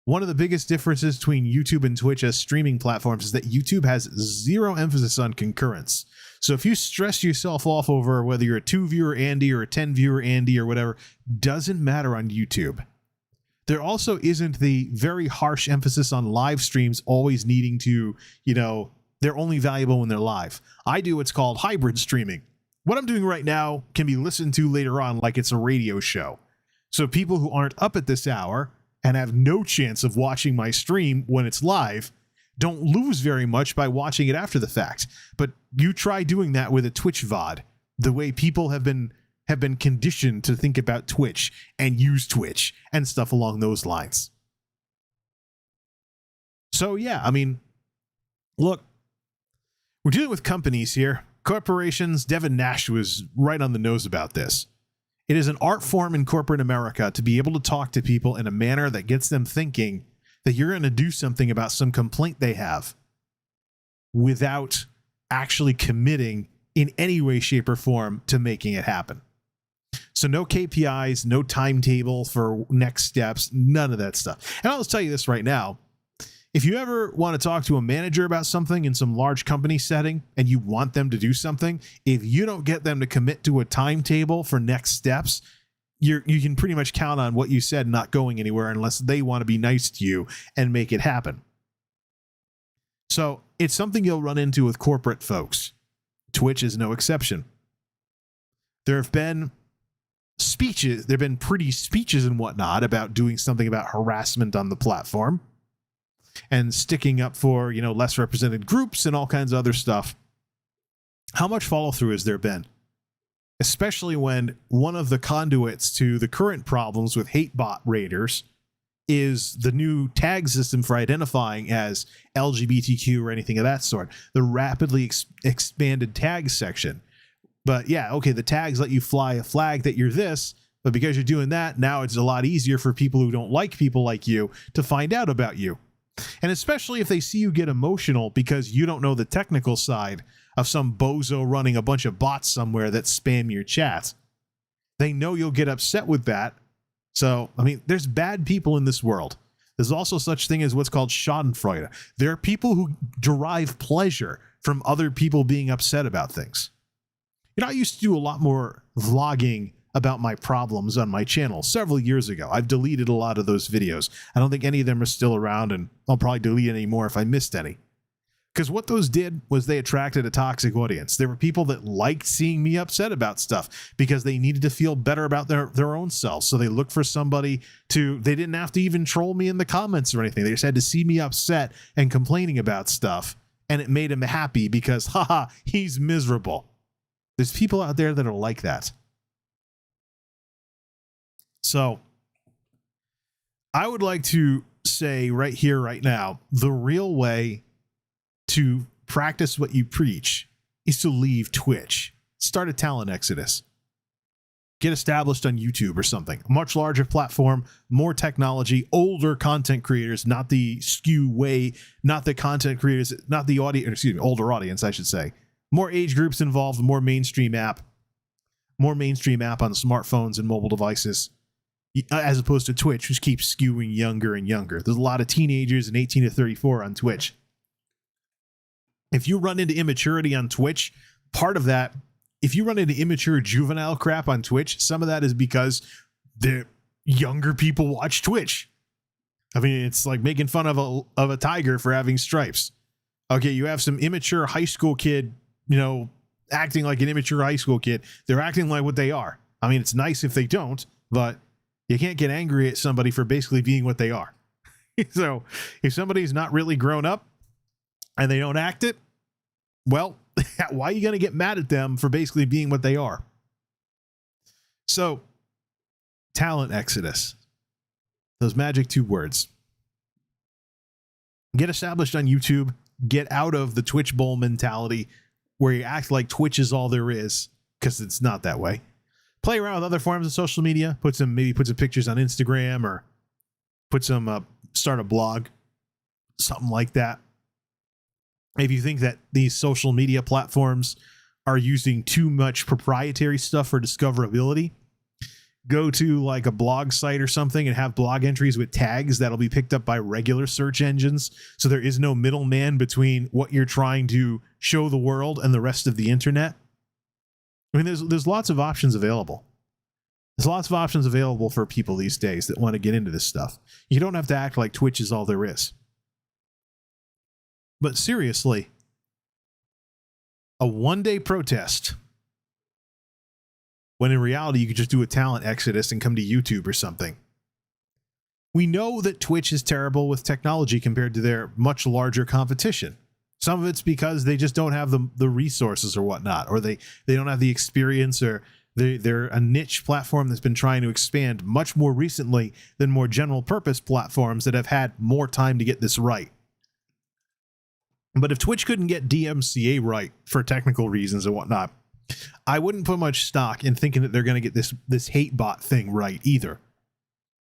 one of the biggest differences between YouTube and Twitch as streaming platforms is that YouTube has zero emphasis on concurrence. So if you stress yourself off over whether you're a 2-viewer Andy or a 10-viewer Andy or whatever, doesn't matter on YouTube. There also isn't the very harsh emphasis on live streams always needing to, they're only valuable when they're live. I do what's called hybrid streaming. What I'm doing right now can be listened to later on like it's a radio show. So people who aren't up at this hour and have no chance of watching my stream when it's live don't lose very much by watching it after the fact. But you try doing that with a Twitch VOD, the way people have been conditioned to think about Twitch and use Twitch and stuff along those lines. So yeah, I mean, look, we're dealing with companies here, corporations. Devin Nash was right on the nose about this. It is an art form in corporate America to be able to talk to people in a manner that gets them thinking that you're going to do something about some complaint they have without actually committing in any way, shape, or form to making it happen. So no KPIs, no timetable for next steps, none of that stuff. And I'll just tell you this right now. If you ever want to talk to a manager about something in some large company setting and you want them to do something, if you don't get them to commit to a timetable for next steps, you can pretty much count on what you said not going anywhere unless they want to be nice to you and make it happen. So it's something you'll run into with corporate folks. Twitch is no exception. There have been speeches, there have been pretty speeches and whatnot about doing something about harassment on the platform and sticking up for, less represented groups and all kinds of other stuff. How much follow through has there been? Especially when one of the conduits to the current problems with hate bot raiders is the new tag system for identifying as LGBTQ or anything of that sort, the rapidly expanded tag section. But yeah, okay, the tags let you fly a flag that you're this, but because you're doing that, now it's a lot easier for people who don't like people like you to find out about you. And especially if they see you get emotional because you don't know the technical side of some bozo running a bunch of bots somewhere that spam your chat. They know you'll get upset with that. So, I mean, there's bad people in this world. There's also such thing as what's called schadenfreude. There are people who derive pleasure from other people being upset about things. I used to do a lot more vlogging about my problems on my channel several years ago. I've deleted a lot of those videos. I don't think any of them are still around, and I'll probably delete any more if I missed any. Because what those did was they attracted a toxic audience. There were people that liked seeing me upset about stuff because they needed to feel better about their own selves. So they looked for somebody they didn't have to even troll me in the comments or anything. They just had to see me upset and complaining about stuff. And it made him happy because, haha, he's miserable. There's people out there that are like that. So I would like to say right here, right now, the real way to practice what you preach is to leave Twitch. Start a talent exodus. Get established on YouTube or something. A much larger platform, more technology, older content creators, not the skew way, not the content creators, not the audience, excuse me, older audience, I should say. More age groups involved, more mainstream app on smartphones and mobile devices, as opposed to Twitch, which keeps skewing younger and younger. There's a lot of teenagers and 18 to 34 on Twitch. If you run into immaturity on Twitch, part of that, if you run into immature juvenile crap on Twitch, some of that is because the younger people watch Twitch. I mean, it's like making fun of a tiger for having stripes. Okay, you have some immature high school kid, acting like an immature high school kid. They're acting like what they are. I mean, it's nice if they don't, but you can't get angry at somebody for basically being what they are. So if somebody's not really grown up and they don't act it, well, why are you going to get mad at them for basically being what they are? So, talent exodus. Those magic 2 words. Get established on YouTube. Get out of the Twitch bowl mentality where you act like Twitch is all there is, because it's not that way. Play around with other forms of social media. Put some pictures on Instagram, or start a blog, something like that. If you think that these social media platforms are using too much proprietary stuff for discoverability, go to like a blog site or something and have blog entries with tags that'll be picked up by regular search engines. So there is no middleman between what you're trying to show the world and the rest of the internet. I mean, there's lots of options available. There's lots of options available for people these days that want to get into this stuff. You don't have to act like Twitch is all there is. But seriously, a one-day protest, when in reality you could just do a talent exodus and come to YouTube or something. We know that Twitch is terrible with technology compared to their much larger competition. Some of it's because they just don't have the resources or whatnot, or they don't have the experience, or they're a niche platform that's been trying to expand much more recently than more general purpose platforms that have had more time to get this right. But if Twitch couldn't get DMCA right for technical reasons and whatnot, I wouldn't put much stock in thinking that they're going to get this hate bot thing right either.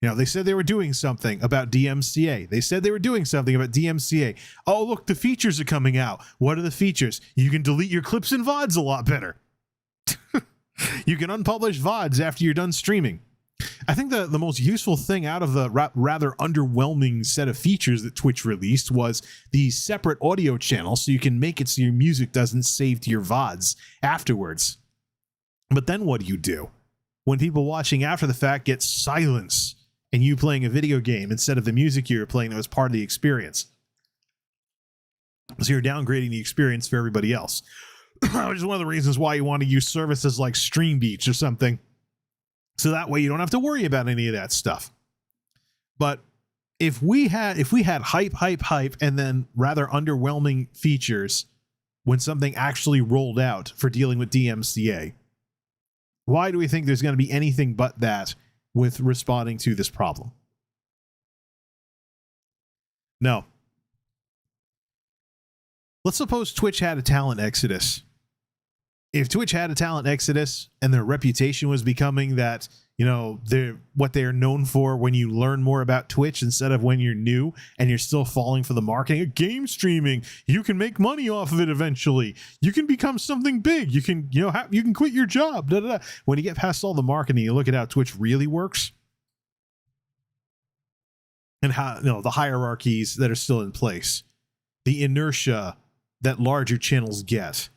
They said they were doing something about DMCA. They said they were doing something about DMCA. Oh, look, the features are coming out. What are the features? You can delete your clips and VODs a lot better. You can unpublish VODs after you're done streaming. I think the most useful thing out of the rather underwhelming set of features that Twitch released was the separate audio channel, so you can make it so your music doesn't save to your VODs afterwards. But then what do you do when people watching after the fact get silence and you playing a video game instead of the music you were playing that was part of the experience? So you're downgrading the experience for everybody else. Which is one of the reasons why you want to use services like StreamBeats or something. So that way you don't have to worry about any of that stuff. But if we had hype, and then rather underwhelming features when something actually rolled out for dealing with DMCA, why do we think there's going to be anything but that with responding to this problem? No. Let's suppose Twitch had a talent exodus. If Twitch had a talent exodus and their reputation was becoming that, they're what they're known for when you learn more about Twitch instead of when you're new and you're still falling for the marketing of game streaming, you can make money off of it eventually. You can become something big. You can, you can quit your job. Da, da, da. When you get past all the marketing, you look at how Twitch really works and how, the hierarchies that are still in place, the inertia that larger channels get,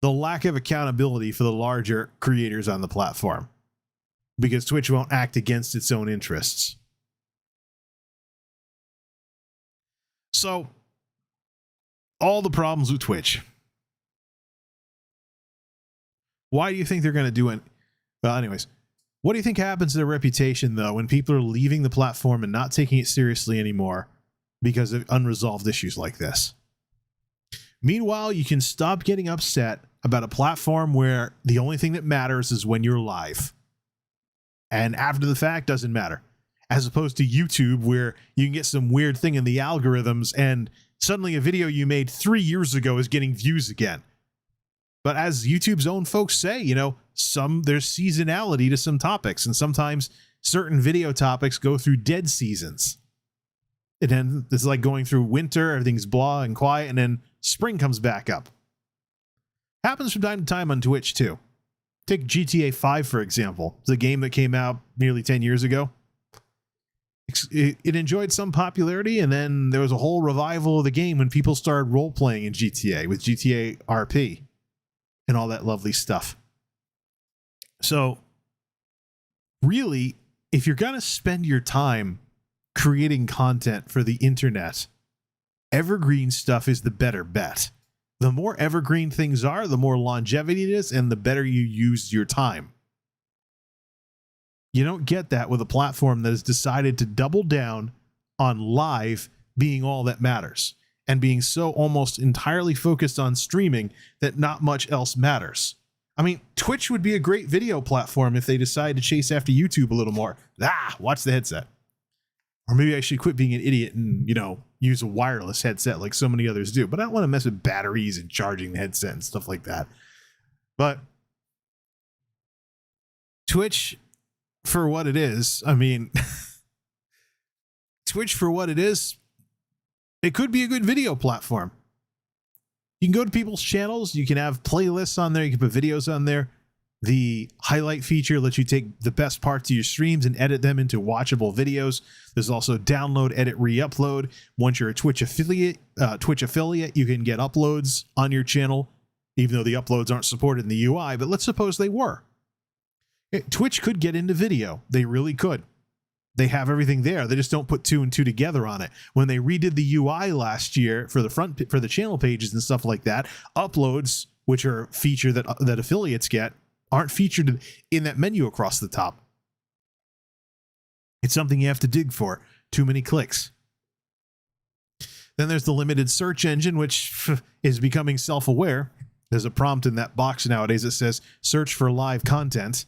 the lack of accountability for the larger creators on the platform, because Twitch won't act against its own interests. So all the problems with Twitch. Why do you think they're going to do it? Well, anyways, what do you think happens to their reputation, though, when people are leaving the platform and not taking it seriously anymore because of unresolved issues like this? Meanwhile, you can stop getting upset about a platform where the only thing that matters is when you're live. And after the fact doesn't matter. As opposed to YouTube, where you can get some weird thing in the algorithms and suddenly a video you made 3 years ago is getting views again. But as YouTube's own folks say, you know, there's seasonality to some topics, and sometimes certain video topics go through dead seasons. And then it's like going through winter, everything's blah and quiet, and then spring comes back up. Happens from time to time on Twitch too. Take GTA 5, for example. It's a game that came out nearly 10 years ago. It enjoyed some popularity, and then there was a whole revival of the game when people started role-playing in GTA with GTA RP and all that lovely stuff. So, really, if you're going to spend your time creating content for the internet, evergreen stuff is the better bet. The more evergreen things are, the more longevity it is, and the better you use your time. You don't get that with a platform that has decided to double down on live being all that matters, and being so almost entirely focused on streaming that not much else matters. I mean, Twitch would be a great video platform if they decide to chase after YouTube a little more. Watch the headset. Or maybe I should quit being an idiot and, you know, use a wireless headset like so many others do. But I don't want to mess with batteries and charging the headset and stuff like that. But Twitch, for what it is, I mean, Twitch for what it is, it could be a good video platform. You can go to people's channels. You can have playlists on there. You can put videos on there. The highlight feature lets you take the best parts of your streams and edit them into watchable videos. There's also download, edit, re-upload. Once you're a Twitch affiliate, you can get uploads on your channel, even though the uploads aren't supported in the UI. But let's suppose they were. Twitch could get into video. They really could. They have everything there. They just don't put 2 and 2 together on it. When they redid the UI last year for the channel pages and stuff like that, uploads, which are a feature that affiliates get, aren't featured in that menu across the top. It's something you have to dig for. Too many clicks. Then there's the limited search engine, which is becoming self-aware. There's a prompt in that box nowadays that says, search for live content.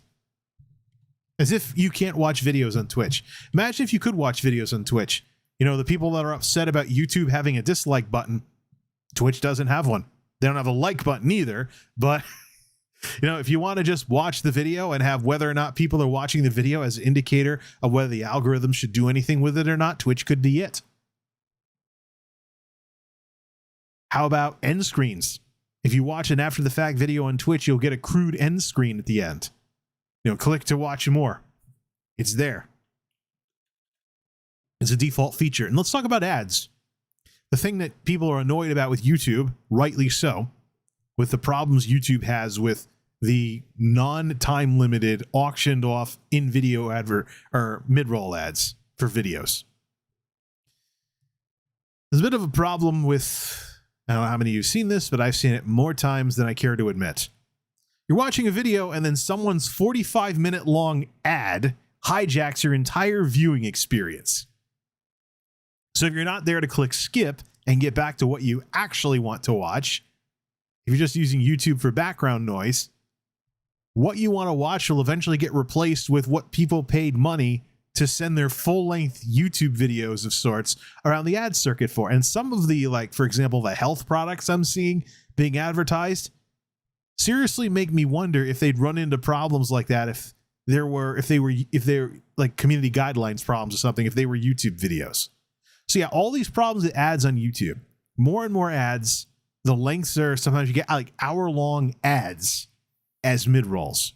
As if you can't watch videos on Twitch. Imagine if you could watch videos on Twitch. You know, the people that are upset about YouTube having a dislike button, Twitch doesn't have one. They don't have a like button either, but you know, if you want to just watch the video and have whether or not people are watching the video as an indicator of whether the algorithm should do anything with it or not, Twitch could be it. How about end screens? If you watch an after the fact video on Twitch, you'll get a crude end screen at the end. You know, click to watch more. It's there. It's a default feature. And let's talk about ads. The thing that people are annoyed about with YouTube, rightly so, with the problems YouTube has with the non-time limited auctioned off in-video advert or mid-roll ads for videos. There's a bit of a problem with, I don't know how many of you have seen this, but I've seen it more times than I care to admit. You're watching a video and then someone's 45-minute long ad hijacks your entire viewing experience. So if you're not there to click skip and get back to what you actually want to watch, if you're just using YouTube for background noise, what you want to watch will eventually get replaced with what people paid money to send their full-length YouTube videos of sorts around the ad circuit for. And some of the, like, for example, the health products I'm seeing being advertised seriously make me wonder if they'd run into problems like that if they're like community guidelines problems or something, if they were YouTube videos. So yeah, all these problems with ads on YouTube, more and more ads. The lengths are, sometimes you get like hour-long ads as mid-rolls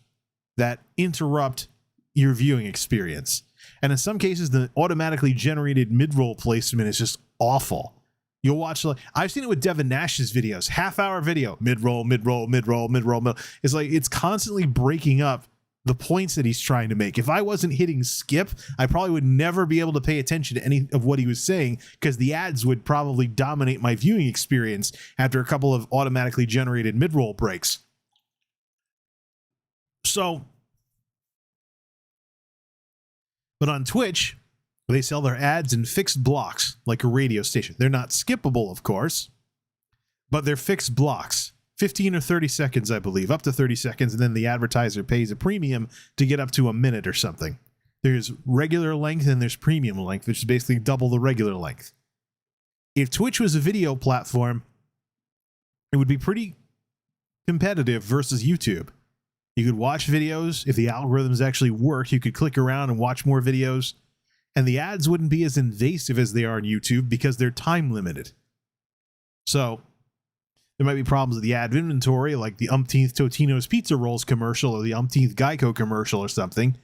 that interrupt your viewing experience. And in some cases, the automatically generated mid-roll placement is just awful. You'll watch, like, I've seen it with Devin Nash's videos, half-hour video, mid-roll, mid-roll, mid-roll, mid-roll, mid-roll. It's like, it's constantly breaking up the points that he's trying to make. If I wasn't hitting skip, I probably would never be able to pay attention to any of what he was saying, because the ads would probably dominate my viewing experience after a couple of automatically generated mid-roll breaks. So, but on Twitch, they sell their ads in fixed blocks like a radio station. They're not skippable, of course, but they're fixed blocks. 15 or 30 seconds, I believe, up to 30 seconds, and then the advertiser pays a premium to get up to a minute or something. There's regular length and there's premium length, which is basically double the regular length. If Twitch was a video platform, it would be pretty competitive versus YouTube. You could watch videos. If the algorithms actually work, you could click around and watch more videos, and the ads wouldn't be as invasive as they are on YouTube because they're time limited. So there might be problems with the ad inventory, like the umpteenth Totino's Pizza Rolls commercial or the umpteenth Geico commercial or something,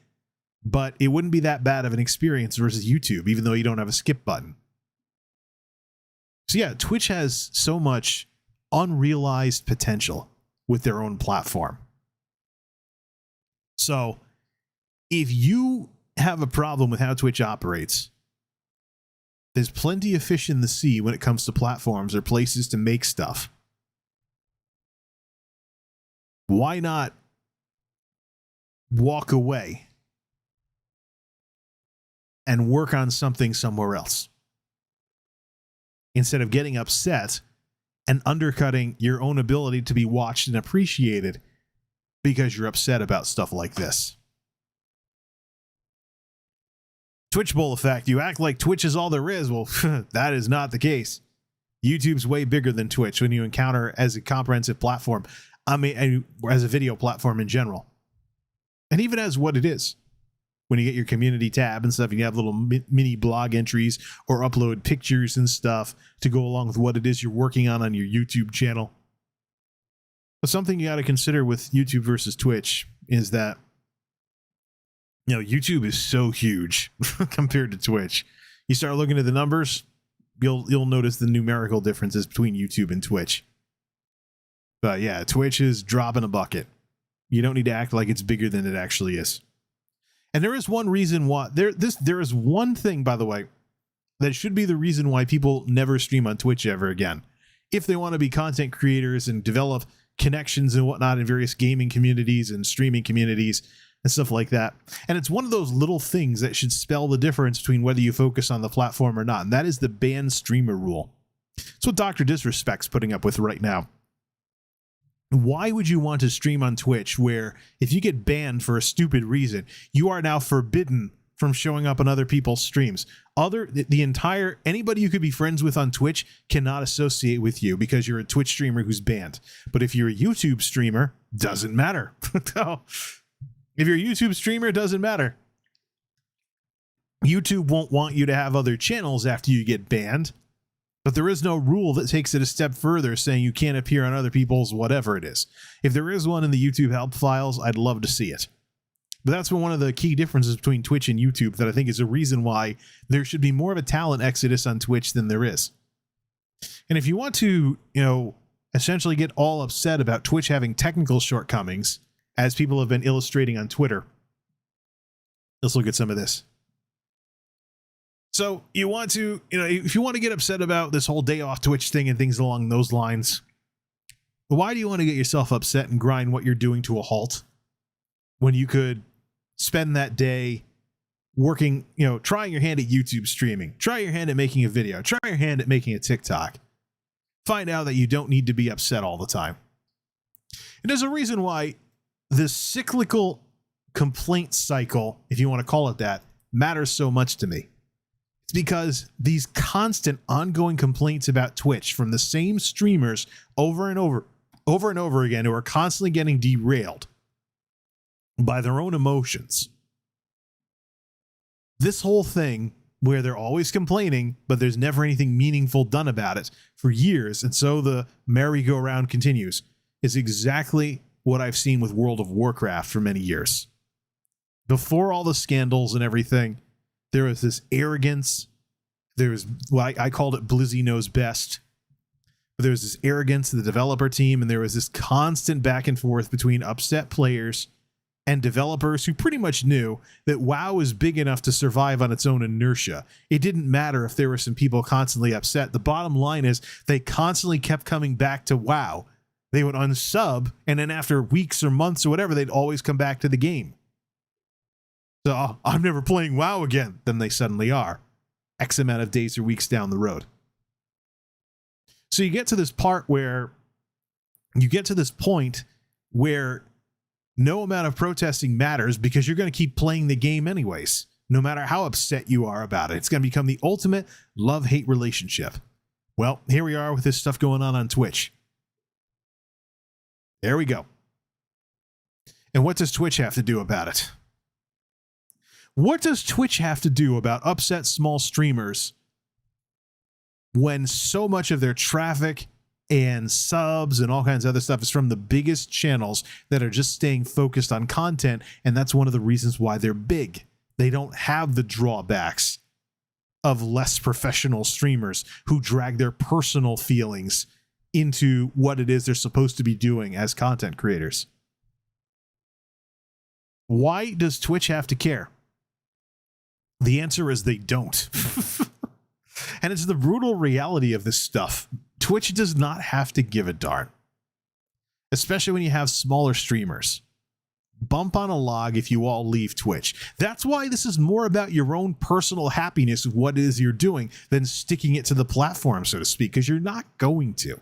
but it wouldn't be that bad of an experience versus YouTube, even though you don't have a skip button. So yeah, Twitch has so much unrealized potential with their own platform. So if you have a problem with how Twitch operates, there's plenty of fish in the sea when it comes to platforms or places to make stuff. Why not walk away and work on something somewhere else instead of getting upset and undercutting your own ability to be watched and appreciated because you're upset about stuff like this? Twitch Bowl effect. You act like Twitch is all there is. Well, that is not the case. YouTube's way bigger than Twitch when you encounter as a comprehensive platform. I mean, as a video platform in general. And even as what it is. When you get your community tab and stuff, you have little mini blog entries or upload pictures and stuff to go along with what it is you're working on your YouTube channel. But something you got to consider with YouTube versus Twitch is that, you know, YouTube is so huge compared to Twitch. You start looking at the numbers, you'll notice the numerical differences between YouTube and Twitch. But yeah, Twitch is dropping a bucket. You don't need to act like it's bigger than it actually is. And there is one reason why there is one thing, by the way, that should be the reason why people never stream on Twitch ever again. If they want to be content creators and develop connections and whatnot in various gaming communities and streaming communities and stuff like that. And it's one of those little things that should spell the difference between whether you focus on the platform or not. And that is the ban streamer rule. It's what Dr. Disrespect's putting up with right now. Why would you want to stream on Twitch where if you get banned for a stupid reason, you are now forbidden from showing up on other people's streams? Anybody you could be friends with on Twitch cannot associate with you because you're a Twitch streamer who's banned. But if you're a YouTube streamer, doesn't matter. No. If you're a YouTube streamer, it doesn't matter. YouTube won't want you to have other channels after you get banned. But there is no rule that takes it a step further saying you can't appear on other people's whatever it is. If there is one in the YouTube help files, I'd love to see it. But that's one of the key differences between Twitch and YouTube that I think is a reason why there should be more of a talent exodus on Twitch than there is. And if you want to, essentially get all upset about Twitch having technical shortcomings, as people have been illustrating on Twitter, let's look at some of this. So you want to, if you want to get upset about this whole day off Twitch thing and things along those lines, why do you want to get yourself upset and grind what you're doing to a halt when you could spend that day working, trying your hand at YouTube streaming, try your hand at making a video, try your hand at making a TikTok, find out that you don't need to be upset all the time. And there's a reason why this cyclical complaint cycle, if you want to call it that, matters so much to me. It's because these constant ongoing complaints about Twitch from the same streamers over and over again, who are constantly getting derailed by their own emotions. This whole thing where they're always complaining, but there's never anything meaningful done about it for years, and so the merry-go-round continues, is exactly what I've seen with World of Warcraft for many years. Before all the scandals and everything, there was this arrogance. There was, I called it Blizzy knows best. But there was this arrogance to the developer team, and there was this constant back and forth between upset players and developers who pretty much knew that WoW is big enough to survive on its own inertia. It didn't matter if there were some people constantly upset. The bottom line is they constantly kept coming back to WoW. They would unsub, and then after weeks or months or whatever, they'd always come back to the game. So, oh, I'm never playing WoW again. Then they suddenly are, X amount of days or weeks down the road. So you get to this point where no amount of protesting matters because you're going to keep playing the game anyways, no matter how upset you are about it. It's going to become the ultimate love-hate relationship. Well, here we are with this stuff going on Twitch. There we go. And what does Twitch have to do about it? What does Twitch have to do about upset small streamers when so much of their traffic and subs and all kinds of other stuff is from the biggest channels that are just staying focused on content? And that's one of the reasons why they're big. They don't have the drawbacks of less professional streamers who drag their personal feelings into what it is they're supposed to be doing as content creators. Why does Twitch have to care? The answer is they don't. And it's the brutal reality of this stuff. Twitch does not have to give a darn, especially when you have smaller streamers. Bump on a log if you all leave Twitch. That's why this is more about your own personal happiness with what it is you're doing than sticking it to the platform, so to speak, because you're not going to.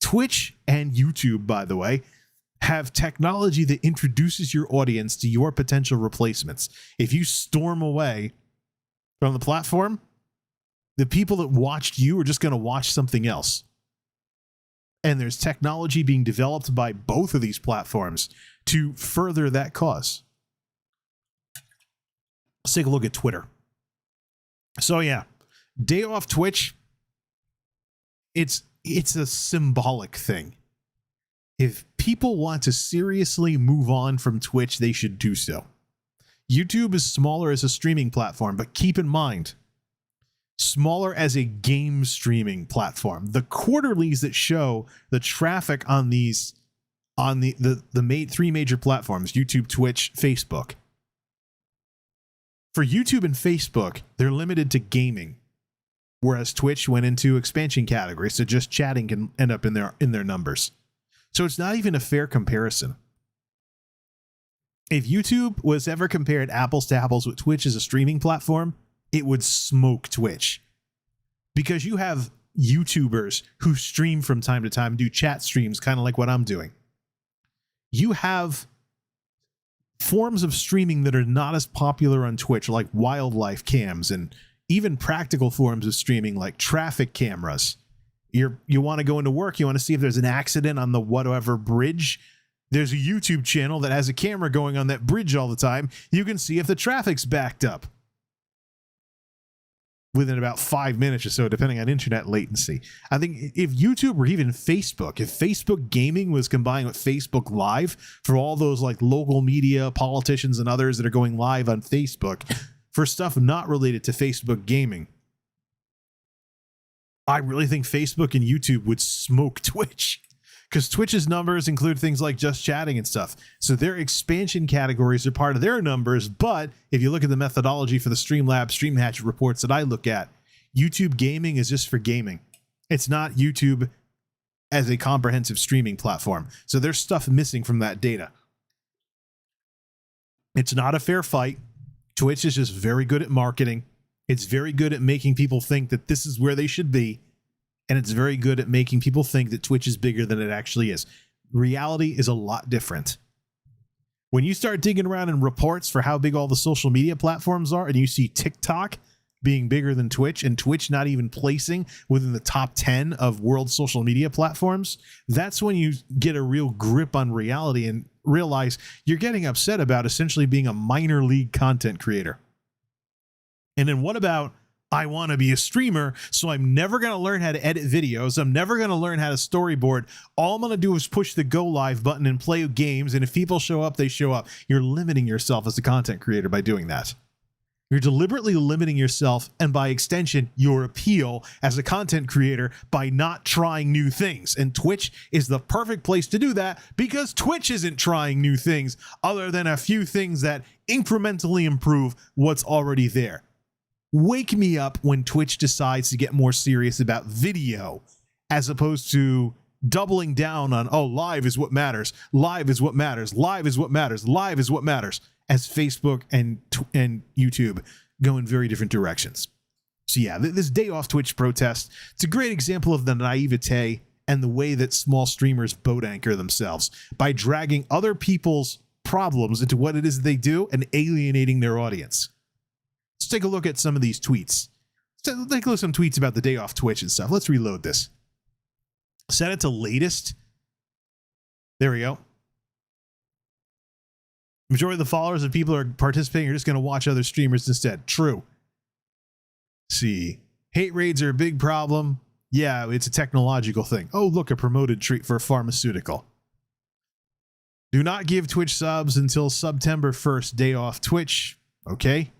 Twitch and YouTube, by the way, have technology that introduces your audience to your potential replacements. If you storm away from the platform, the people that watched you are just going to watch something else. And there's technology being developed by both of these platforms to further that cause. Let's take a look at Twitter. So yeah, day off Twitch, it's a symbolic thing. If people want to seriously move on from Twitch, they should do so. YouTube is smaller as a streaming platform, but keep in mind, smaller as a game streaming platform. The quarterlies that show the traffic on these, on the three major platforms, YouTube, Twitch, Facebook. For YouTube and Facebook, they're limited to gaming, whereas Twitch went into expansion categories, so just chatting can end up in their numbers. So it's not even a fair comparison. If YouTube was ever compared apples to apples with Twitch as a streaming platform, it would smoke Twitch. Because you have YouTubers who stream from time to time, do chat streams, kind of like what I'm doing. You have forms of streaming that are not as popular on Twitch, like wildlife cams, and even practical forms of streaming like traffic cameras. You want to go into work, you want to see if there's an accident on the whatever bridge. There's a YouTube channel that has a camera going on that bridge all the time. You can see if the traffic's backed up within about 5 minutes or so, depending on internet latency. I think if YouTube or even Facebook, if Facebook Gaming was combined with Facebook Live for all those like local media, politicians, and others that are going live on Facebook for stuff not related to Facebook Gaming, I really think Facebook and YouTube would smoke Twitch, because Twitch's numbers include things like just chatting and stuff. So their expansion categories are part of their numbers. But if you look at the methodology for the Streamlabs, StreamHatchet reports that I look at, YouTube Gaming is just for gaming. It's not YouTube as a comprehensive streaming platform. So there's stuff missing from that data. It's not a fair fight. Twitch is just very good at marketing. It's very good at making people think that this is where they should be. And it's very good at making people think that Twitch is bigger than it actually is. Reality is a lot different. When you start digging around in reports for how big all the social media platforms are, and you see TikTok being bigger than Twitch, and Twitch not even placing within the top 10 of world social media platforms, that's when you get a real grip on reality and realize you're getting upset about essentially being a minor league content creator. And then what about, I want to be a streamer, so I'm never going to learn how to edit videos. I'm never going to learn how to storyboard. All I'm going to do is push the go live button and play games. And if people show up, they show up. You're limiting yourself as a content creator by doing that. You're deliberately limiting yourself and by extension, your appeal as a content creator by not trying new things. And Twitch is the perfect place to do that because Twitch isn't trying new things other than a few things that incrementally improve what's already there. Wake me up when Twitch decides to get more serious about video as opposed to doubling down on, oh, live is what matters. Live is what matters. Live is what matters. Live is what matters. As Facebook and YouTube go in very different directions. So yeah, this day off Twitch protest, it's a great example of the naivete and the way that small streamers boat anchor themselves by dragging other people's problems into what it is they do and alienating their audience. Let's take a look at some of these tweets. Let's take a look at some tweets about the day off Twitch and stuff. Let's reload this. Set it to latest. There we go. Majority of the followers and people who are participating are just going to watch other streamers instead. True. See, hate raids are a big problem. Yeah, it's a technological thing. Oh, look, a promoted treat for a pharmaceutical. Do not give Twitch subs until September 1st, day off Twitch. Okay.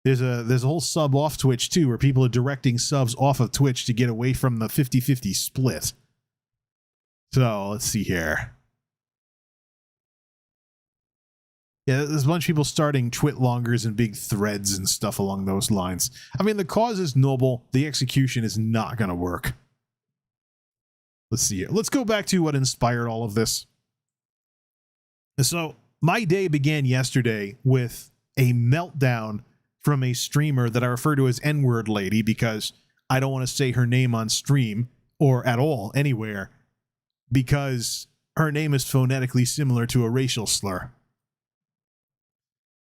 There's a whole sub off Twitch too, where people are directing subs off of Twitch to get away from the 50-50 split. So let's see here. Yeah, there's a bunch of people starting Twitlongers and big threads and stuff along those lines. I mean, the cause is noble. The execution is not going to work. Let's see here. Let's go back to what inspired all of this. So my day began yesterday with a meltdown from a streamer that I refer to as N-word lady because I don't want to say her name on stream or at all anywhere because her name is phonetically similar to a racial slur.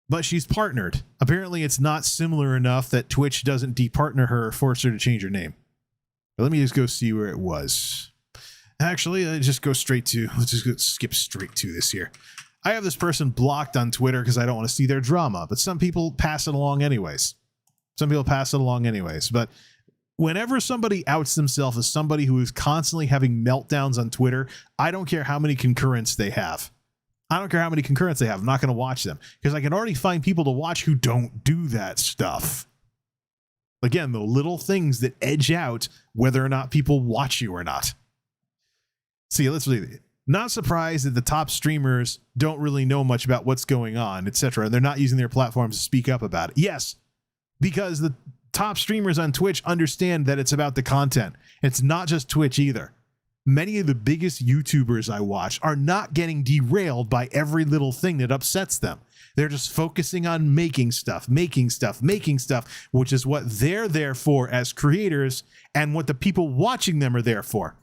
But she's partnered. Apparently it's not similar enough that Twitch doesn't departner her or force her to change her name. But let me just go see where it was. Actually, let's just skip straight to this here. I have this person blocked on Twitter because I don't want to see their drama, but some people pass it along anyways. But whenever somebody outs themselves as somebody who is constantly having meltdowns on Twitter, I don't care how many concurrents they have. I'm not going to watch them because I can already find people to watch who don't do that stuff. Again, the little things that edge out whether or not people watch you or not. See, let's read it. Not surprised that the top streamers don't really know much about what's going on, etc. They're not using their platforms to speak up about it. Yes, because the top streamers on Twitch understand that it's about the content. It's not just Twitch either. Many of the biggest YouTubers I watch are not getting derailed by every little thing that upsets them. They're just focusing on making stuff, which is what they're there for as creators and what the people watching them are there for.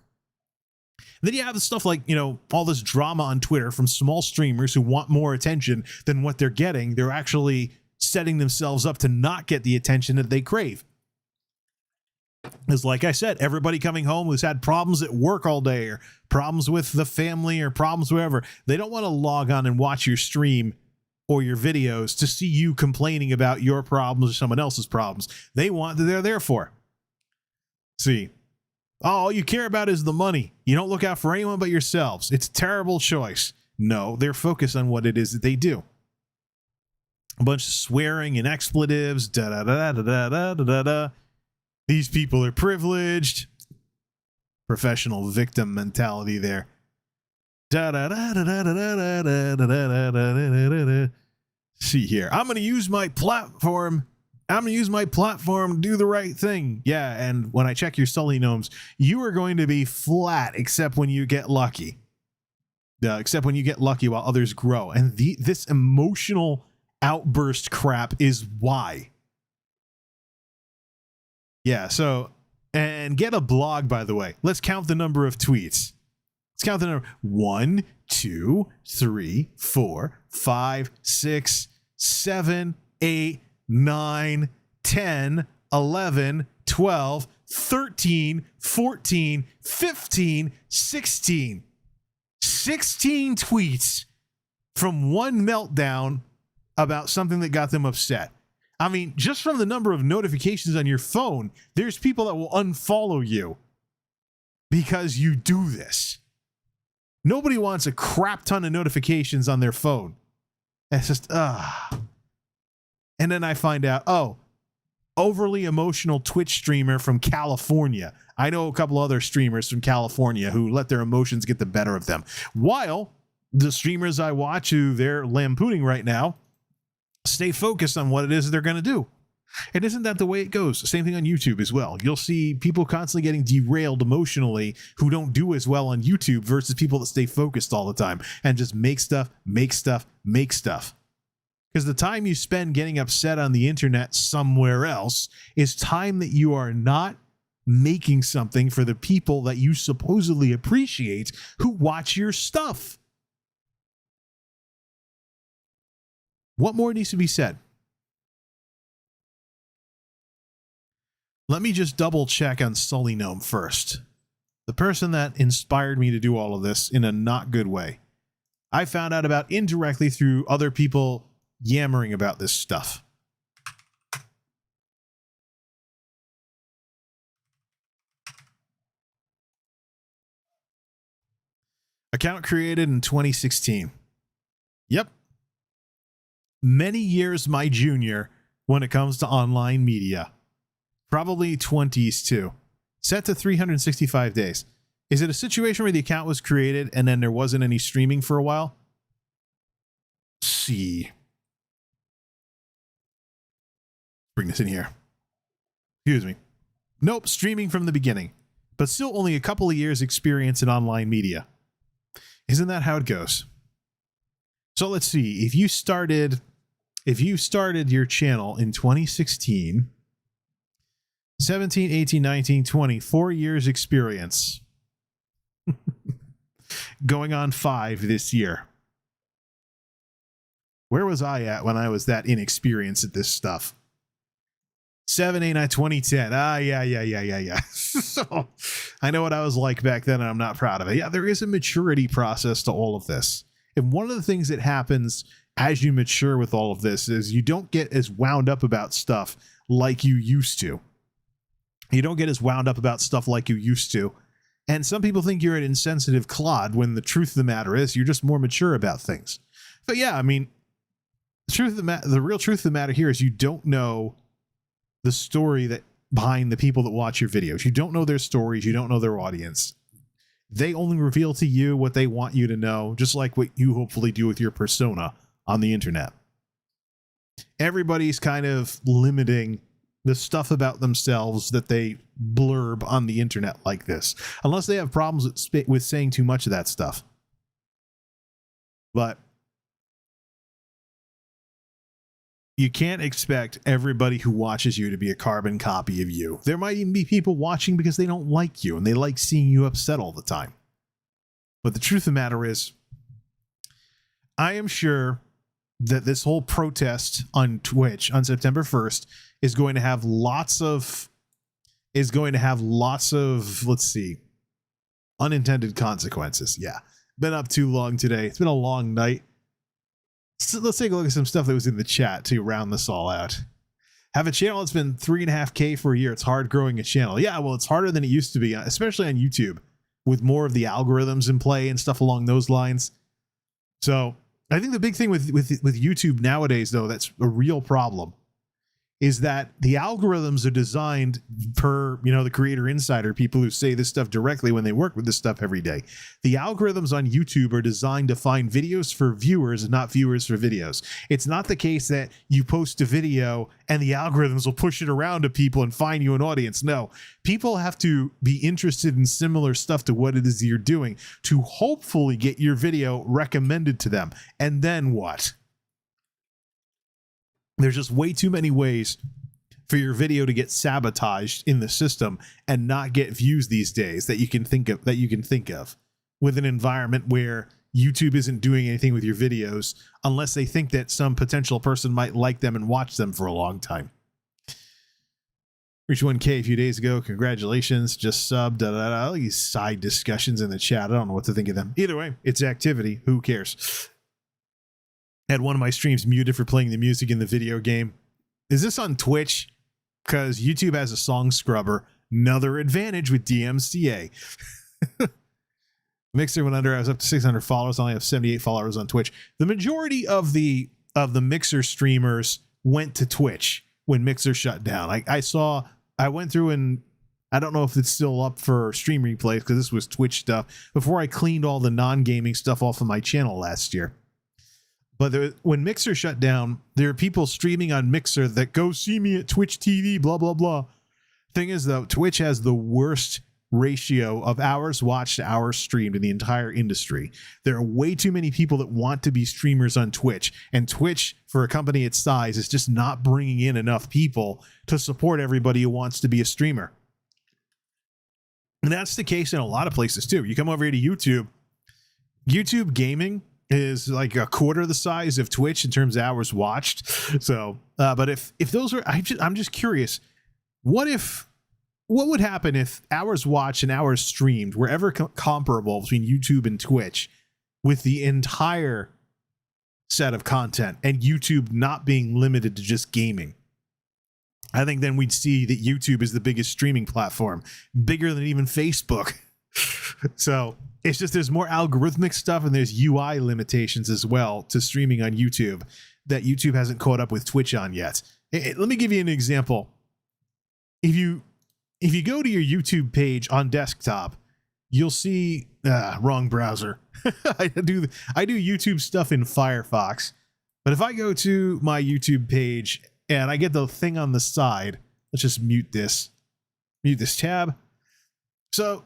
Then you have the stuff like, all this drama on Twitter from small streamers who want more attention than what they're getting. They're actually setting themselves up to not get the attention that they crave. Because like I said, everybody coming home who's had problems at work all day or problems with the family or problems wherever, they don't want to log on and watch your stream or your videos to see you complaining about your problems or someone else's problems. They want that they're there for. See, all you care about is the money. You don't look out for anyone but yourselves. It's a terrible choice. No, they're focused on what it is that they do. A bunch of swearing and expletives, da-da-da-da-da-da-da-da. These people are privileged. Professional victim mentality there. See here. I'm going to use my platform. To do the right thing. Yeah, and when I check your Sully Gnomes, you are going to be flat except when you get lucky. Except when you get lucky while others grow. And this emotional outburst crap is why. Yeah, so, and get a blog, by the way. Let's count the number of tweets. Let's count the number. 1, 2, 3, 4, 5, 6, 7, 8, 9, 10, 11, 12, 13, 14, 15, 16. 16 tweets from one meltdown about something that got them upset. I mean, just from the number of notifications on your phone, there's people that will unfollow you because you do this. Nobody wants a crap ton of notifications on their phone. It's just, And then I find out, oh, overly emotional Twitch streamer from California. I know a couple other streamers from California who let their emotions get the better of them. While the streamers I watch who they're lampooning right now stay focused on what it is they're going to do. And isn't that the way it goes? Same thing on YouTube as well. You'll see people constantly getting derailed emotionally who don't do as well on YouTube versus people that stay focused all the time and just make stuff. Because the time you spend getting upset on the internet somewhere else is time that you are not making something for the people that you supposedly appreciate who watch your stuff. What more needs to be said? Let me just double check on Sully Gnome first. The person that inspired me to do all of this in a not good way. I found out about indirectly through other people yammering about this stuff. Account created in 2016. Yep. Many years my junior when it comes to online media. Probably 20s too. Set to 365 days. Is it a situation where the account was created and then there wasn't any streaming for a while? See. Bring this in here. Excuse me. Nope, streaming from the beginning. But still only a couple of years experience in online media. Isn't that how it goes? So let's see. If you started your channel in 2016, 17, 18, 19, 20, 4 years experience. Going on 5 this year. Where was I at when I was that inexperienced at this stuff? 7, 8, 9, 2010. Yeah. So I know what I was like back then, and I'm not proud of it. Yeah, there is a maturity process to all of this. And one of the things that happens as you mature with all of this is you don't get as wound up about stuff like you used to. You don't get as wound up about stuff like you used to. And some people think you're an insensitive clod when the truth of the matter is you're just more mature about things. But yeah, I mean, the real truth of the matter here is you don't know the story that behind the people that watch your videos. You don't know their stories. You don't know their audience. They only reveal to you what they want you to know, just like what you hopefully do with your persona on the internet. Everybody's kind of limiting the stuff about themselves that they blurb on the internet like this, unless they have problems with saying too much of that stuff. But you can't expect everybody who watches you to be a carbon copy of you. There might even be people watching because they don't like you and they like seeing you upset all the time. But the truth of the matter is, I am sure that this whole protest on Twitch on September 1st is going to have lots of, let's see, unintended consequences. Yeah. Been up too long today. It's been a long night. So let's take a look at some stuff that was in the chat to round this all out. Have a channel that's been 3.5K for a year. It's hard growing a channel. Yeah, well, it's harder than it used to be, especially on YouTube, with more of the algorithms in play and stuff along those lines. So I think the big thing with YouTube nowadays, though, that's a real problem, is that the algorithms are designed per, the creator insider, people who say this stuff directly when they work with this stuff every day. The algorithms on YouTube are designed to find videos for viewers and not viewers for videos. It's not the case that you post a video and the algorithms will push it around to people and find you an audience. No, people have to be interested in similar stuff to what it is you're doing to hopefully get your video recommended to them. And then what? There's just way too many ways for your video to get sabotaged in the system and not get views these days that you can think of with an environment where YouTube isn't doing anything with your videos unless they think that some potential person might like them and watch them for a long time. Reached 1K a few days ago. Congratulations. Just subbed. All these side discussions in the chat. I don't know what to think of them. Either way, it's activity. Who cares? Had one of my streams muted for playing the music in the video game. Is this on Twitch? Because YouTube has a song scrubber. Another advantage with DMCA. Mixer went under. I was up to 600 followers. I only have 78 followers on Twitch. The majority of the Mixer streamers went to Twitch when Mixer shut down. I went through, and I don't know if it's still up for stream replays because this was Twitch stuff before I cleaned all the non-gaming stuff off of my channel last year. But when Mixer shut down, there are people streaming on Mixer that go see me at Twitch TV, blah, blah, blah. Thing is, though, Twitch has the worst ratio of hours watched to hours streamed in the entire industry. There are way too many people that want to be streamers on Twitch, and Twitch, for a company its size, is just not bringing in enough people to support everybody who wants to be a streamer. And that's the case in a lot of places, too. You come over here to YouTube. YouTube gaming is like a quarter the size of Twitch in terms of hours watched. So, but if those are, I'm just curious, what would happen if hours watched and hours streamed were ever comparable between YouTube and Twitch, with the entire set of content and YouTube not being limited to just gaming? I think then we'd see that YouTube is the biggest streaming platform, bigger than even Facebook. So it's just, there's more algorithmic stuff and there's UI limitations as well to streaming on YouTube that YouTube hasn't caught up with Twitch on yet. Let me give you an example. If you go to your YouTube page on desktop, you'll see wrong browser. I do YouTube stuff in Firefox, but if I go to my YouTube page and I get the thing on the side, let's just mute this tab. So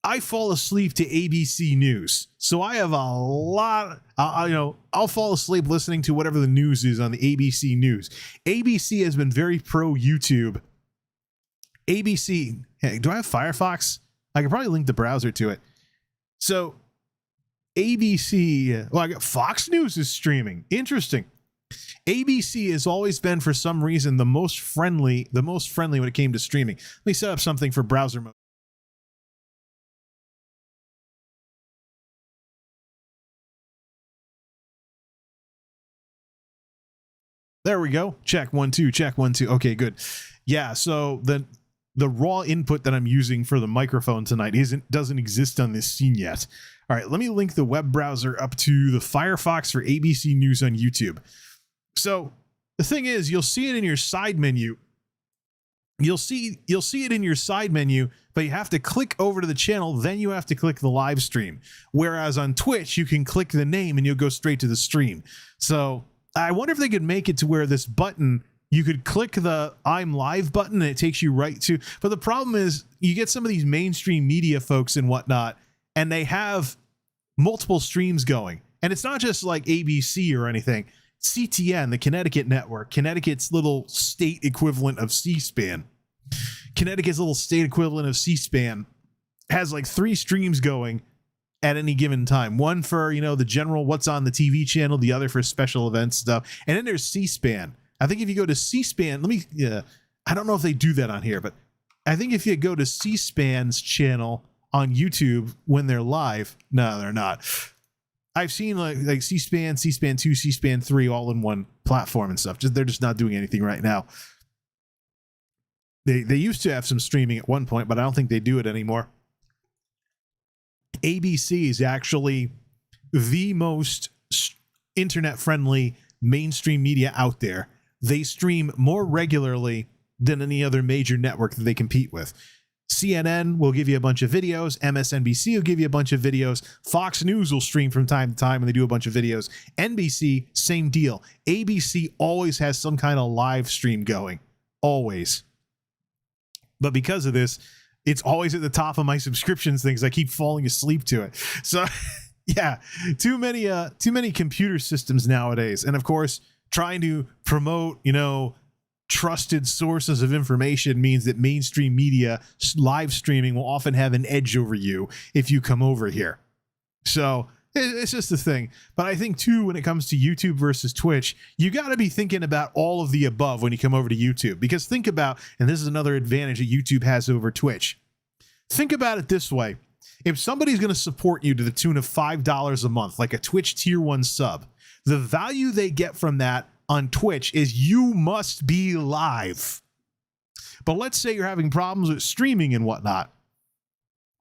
I fall asleep to ABC News. So I have a lot, I'll fall asleep listening to whatever the news is on the ABC News. ABC has been very pro YouTube. ABC, hey, do I have Firefox? I could probably link the browser to it. So ABC, I got Fox News is streaming. Interesting. ABC has always been, for some reason, the most friendly when it came to streaming. Let me set up something for browser mode. There we go. Check 1 2, check 1 2. Okay, good. Yeah, so the raw input that I'm using for the microphone tonight doesn't exist on this scene yet. All right, let me link the web browser up to the Firefox for ABC News on YouTube. So the thing is, you'll see it in your side menu. You'll see it in your side menu, but you have to click over to the channel, then you have to click the live stream. Whereas on Twitch, you can click the name and you'll go straight to the stream. So I wonder if they could make it to where this button, you could click the I'm live button and it takes you right to, but the problem is you get some of these mainstream media folks and whatnot, and they have multiple streams going. And it's not just like ABC or anything. CTN, the Connecticut network, Connecticut's little state equivalent of C-SPAN. Connecticut's little state equivalent of C-SPAN has like 3 streams going at any given time. One for, the general what's on the TV channel, the other for special events stuff. And then there's C-SPAN. I think if you go to C-SPAN, I don't know if they do that on here, but I think if you go to C-SPAN's channel on YouTube when they're live, no, they're not. I've seen like C-SPAN, C-SPAN 2, C-SPAN 3 all in one platform and stuff. They're just not doing anything right now. They used to have some streaming at one point, but I don't think they do it anymore. ABC is actually the most internet-friendly mainstream media out there. They stream more regularly than any other major network that they compete with. CNN will give you a bunch of videos. MSNBC will give you a bunch of videos. Fox News will stream from time to time and they do a bunch of videos. NBC, same deal. ABC always has some kind of live stream going. Always. But because of this, it's always at the top of my subscriptions things. I keep falling asleep to it. So yeah, too many computer systems nowadays. And of course, trying to promote, trusted sources of information means that mainstream media live streaming will often have an edge over you if you come over here. So it's just a thing. But I think too, when it comes to YouTube versus Twitch, you got to be thinking about all of the above when you come over to YouTube, because think about, and this is another advantage that YouTube has over Twitch. Think about it this way. If somebody's going to support you to the tune of $5 a month, like a Twitch tier 1 sub, the value they get from that on Twitch is you must be live. But let's say you're having problems with streaming and whatnot.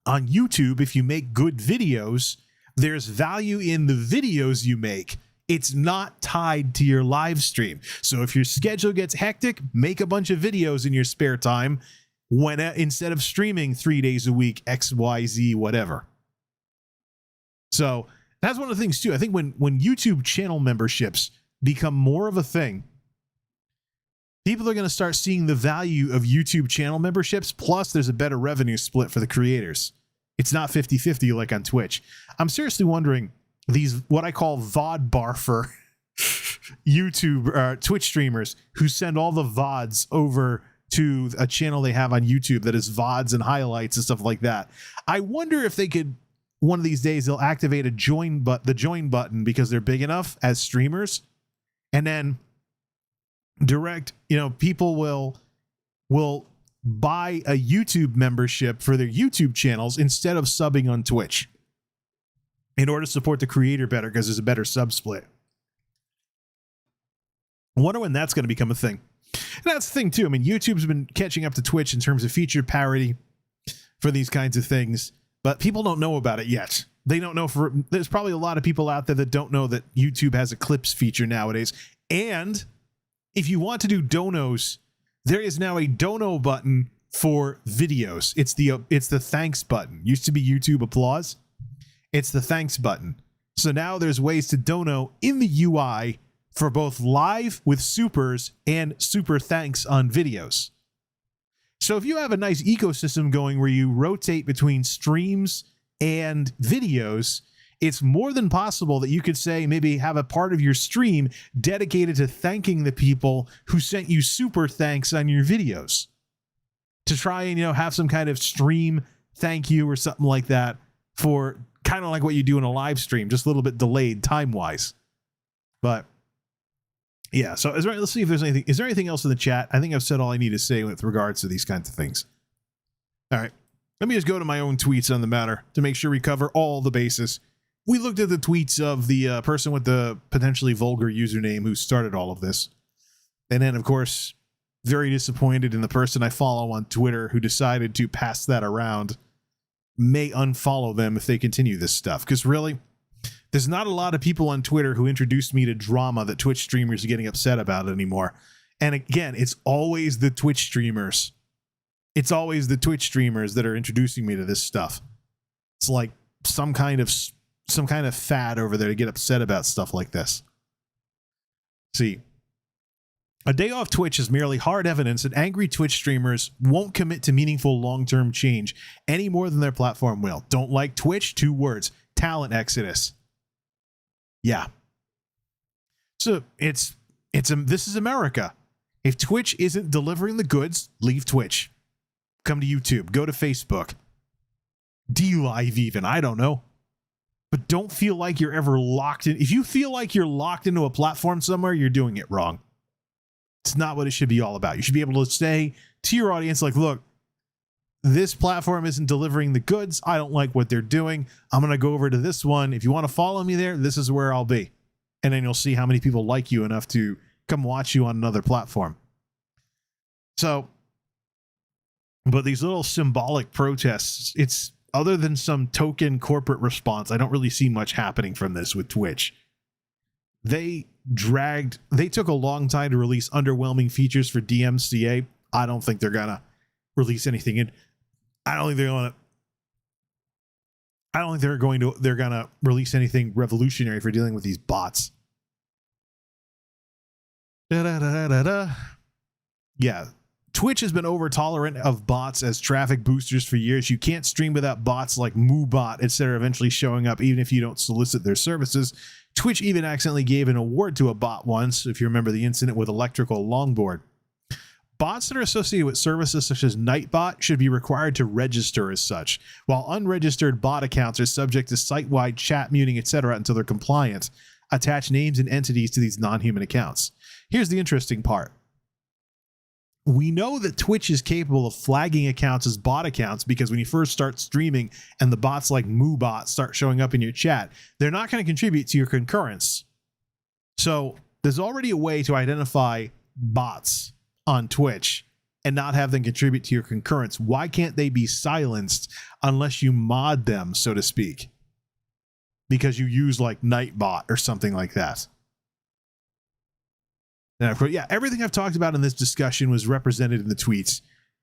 On YouTube, if you make good videos, there's value in the videos you make It's not tied to your live stream. So if your schedule gets hectic, make a bunch of videos in your spare time when instead of streaming 3 days a week, XYZ, whatever. So that's one of the things too. I think when YouTube channel memberships become more of a thing, people are going to start seeing the value of YouTube channel memberships. Plus, there's a better revenue split for the creators. It's not 50-50 like on Twitch. I'm seriously wondering, these what I call VOD barfer YouTube Twitch streamers who send all the VODs over to a channel they have on YouTube that is VODs and highlights and stuff like that. I wonder if they could, one of these days, they'll activate the join button because they're big enough as streamers, and then direct, people will buy a YouTube membership for their YouTube channels instead of subbing on Twitch in order to support the creator better because there's a better sub split. I wonder when that's going to become a thing. And that's the thing too. I mean, YouTube's been catching up to Twitch in terms of feature parity for these kinds of things, but people don't know about it yet. They don't know. There's probably a lot of people out there that don't know that YouTube has a clips feature nowadays. And if you want to do donos, there is now a dono button for videos. It's the thanks button. Used to be YouTube applause. It's the thanks button. So now there's ways to dono in the UI for both live with supers and super thanks on videos. So if you have a nice ecosystem going where you rotate between streams and videos, it's more than possible that you could say maybe have a part of your stream dedicated to thanking the people who sent you super thanks on your videos, to try and have some kind of stream thank you or something like that, for kind of like what you do in a live stream, just a little bit delayed time wise. But yeah, so let's see if there's anything. Is there anything else in the chat? I think I've said all I need to say with regards to these kinds of things. All right, let me just go to my own tweets on the matter to make sure we cover all the bases. We looked at the tweets of the person with the potentially vulgar username who started all of this. And then, of course, very disappointed in the person I follow on Twitter who decided to pass that around. May unfollow them if they continue this stuff. Because really, there's not a lot of people on Twitter who introduced me to drama that Twitch streamers are getting upset about anymore. And again, it's always the Twitch streamers. It's always the Twitch streamers that are introducing me to this stuff. It's like some kind of fad over there to get upset about stuff like this. See, a day off Twitch is merely hard evidence that angry Twitch streamers won't commit to meaningful long-term change any more than their platform will. Don't like Twitch? 2 words. Talent exodus. Yeah. So this is America. If Twitch isn't delivering the goods, leave Twitch. Come to YouTube. Go to Facebook. DLive even. I don't know. But don't feel like you're ever locked in. If you feel like you're locked into a platform somewhere, you're doing it wrong. It's not what it should be all about. You should be able to say to your audience, like, look, this platform isn't delivering the goods. I don't like what they're doing. I'm going to go over to this one. If you want to follow me there, this is where I'll be. And then you'll see how many people like you enough to come watch you on another platform. So, but these little symbolic protests, it's other than some token corporate response, I don't really see much happening from this with Twitch. They took a long time to release underwhelming features for DMCA. I don't think they're going to release anything in. I don't think they're going to release anything revolutionary for dealing with these bots. Yeah. Twitch has been over tolerant of bots as traffic boosters for years. You can't stream without bots like MooBot, etc. eventually showing up even if you don't solicit their services. Twitch even accidentally gave an award to a bot once, if you remember the incident with Electrical Longboard. Bots that are associated with services such as Nightbot should be required to register as such, while unregistered bot accounts are subject to site-wide chat muting, etc. until they're compliant. Attach names and entities to these non-human accounts. Here's the interesting part. We know that Twitch is capable of flagging accounts as bot accounts because when you first start streaming and the bots like MooBot start showing up in your chat, they're not going to contribute to your concurrence. So there's already a way to identify bots on Twitch and not have them contribute to your concurrence. Why can't they be silenced unless you mod them, so to speak? Because you use like Nightbot or something like that. And of course, yeah, everything I've talked about in this discussion was represented in the tweets.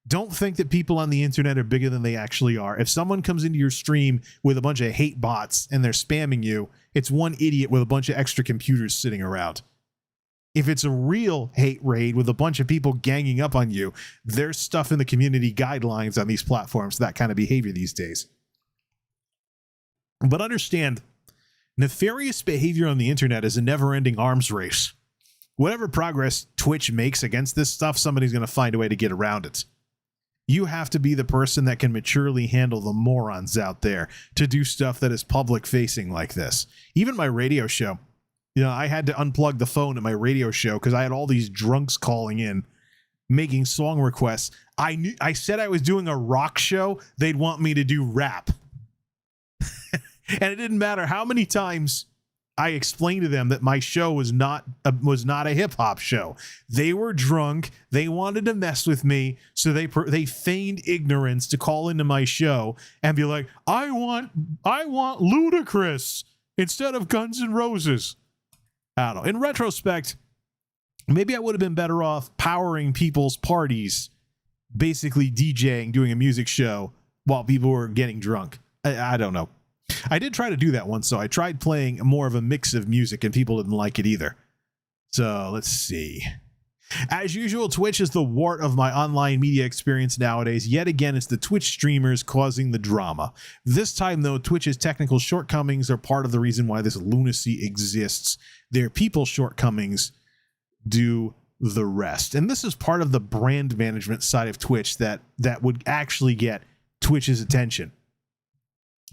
Don't think that people on the internet are bigger than they actually are. If someone comes into your stream with a bunch of hate bots and they're spamming you, it's one idiot with a bunch of extra computers sitting around. If it's a real hate raid with a bunch of people ganging up on you, there's stuff in the community guidelines on these platforms for that kind of behavior these days. But understand, nefarious behavior on the internet is a never-ending arms race. Whatever progress Twitch makes against this stuff, somebody's going to find a way to get around it. You have to be the person that can maturely handle the morons out there to do stuff that is public-facing like this. Even my radio show. You know, I had to unplug the phone at my radio show because I had all these drunks calling in, making song requests. I said I was doing a rock show. They'd want me to do rap. And it didn't matter how many times I explained to them that my show was not a hip hop show. They were drunk. They wanted to mess with me, so they feigned ignorance to call into my show and be like, "I want Ludacris instead of Guns N' Roses." I don't know. In retrospect, maybe I would have been better off powering people's parties, basically DJing, doing a music show while people were getting drunk. I don't know. I did try to do that once, so I tried playing more of a mix of music, and people didn't like it either. So let's see. As usual, Twitch is the wart of my online media experience nowadays. Yet again, it's the Twitch streamers causing the drama. This time, though, Twitch's technical shortcomings are part of the reason why this lunacy exists. Their people's shortcomings do the rest. And this is part of the brand management side of Twitch that would actually get Twitch's attention.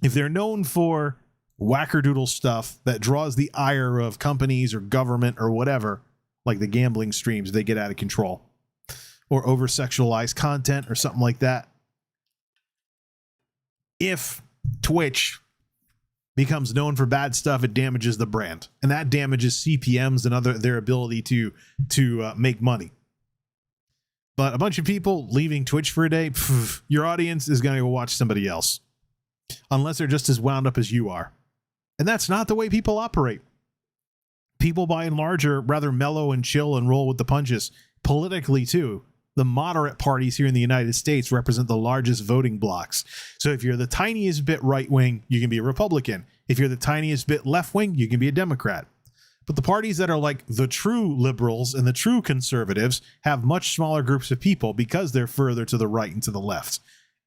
If they're known for wackerdoodle stuff that draws the ire of companies or government or whatever, like the gambling streams, they get out of control, or over-sexualized content or something like that. If Twitch becomes known for bad stuff, it damages the brand, and that damages CPMs and their ability to make money. But a bunch of people leaving Twitch for a day, your audience is going to go watch somebody else. Unless they're just as wound up as you are. And that's not the way people operate. People, by and large, are rather mellow and chill and roll with the punches. Politically, too. The moderate parties here in the United States represent the largest voting blocks. So if you're the tiniest bit right-wing, you can be a Republican. If you're the tiniest bit left-wing, you can be a Democrat. But the parties that are like the true liberals and the true conservatives have much smaller groups of people because they're further to the right and to the left.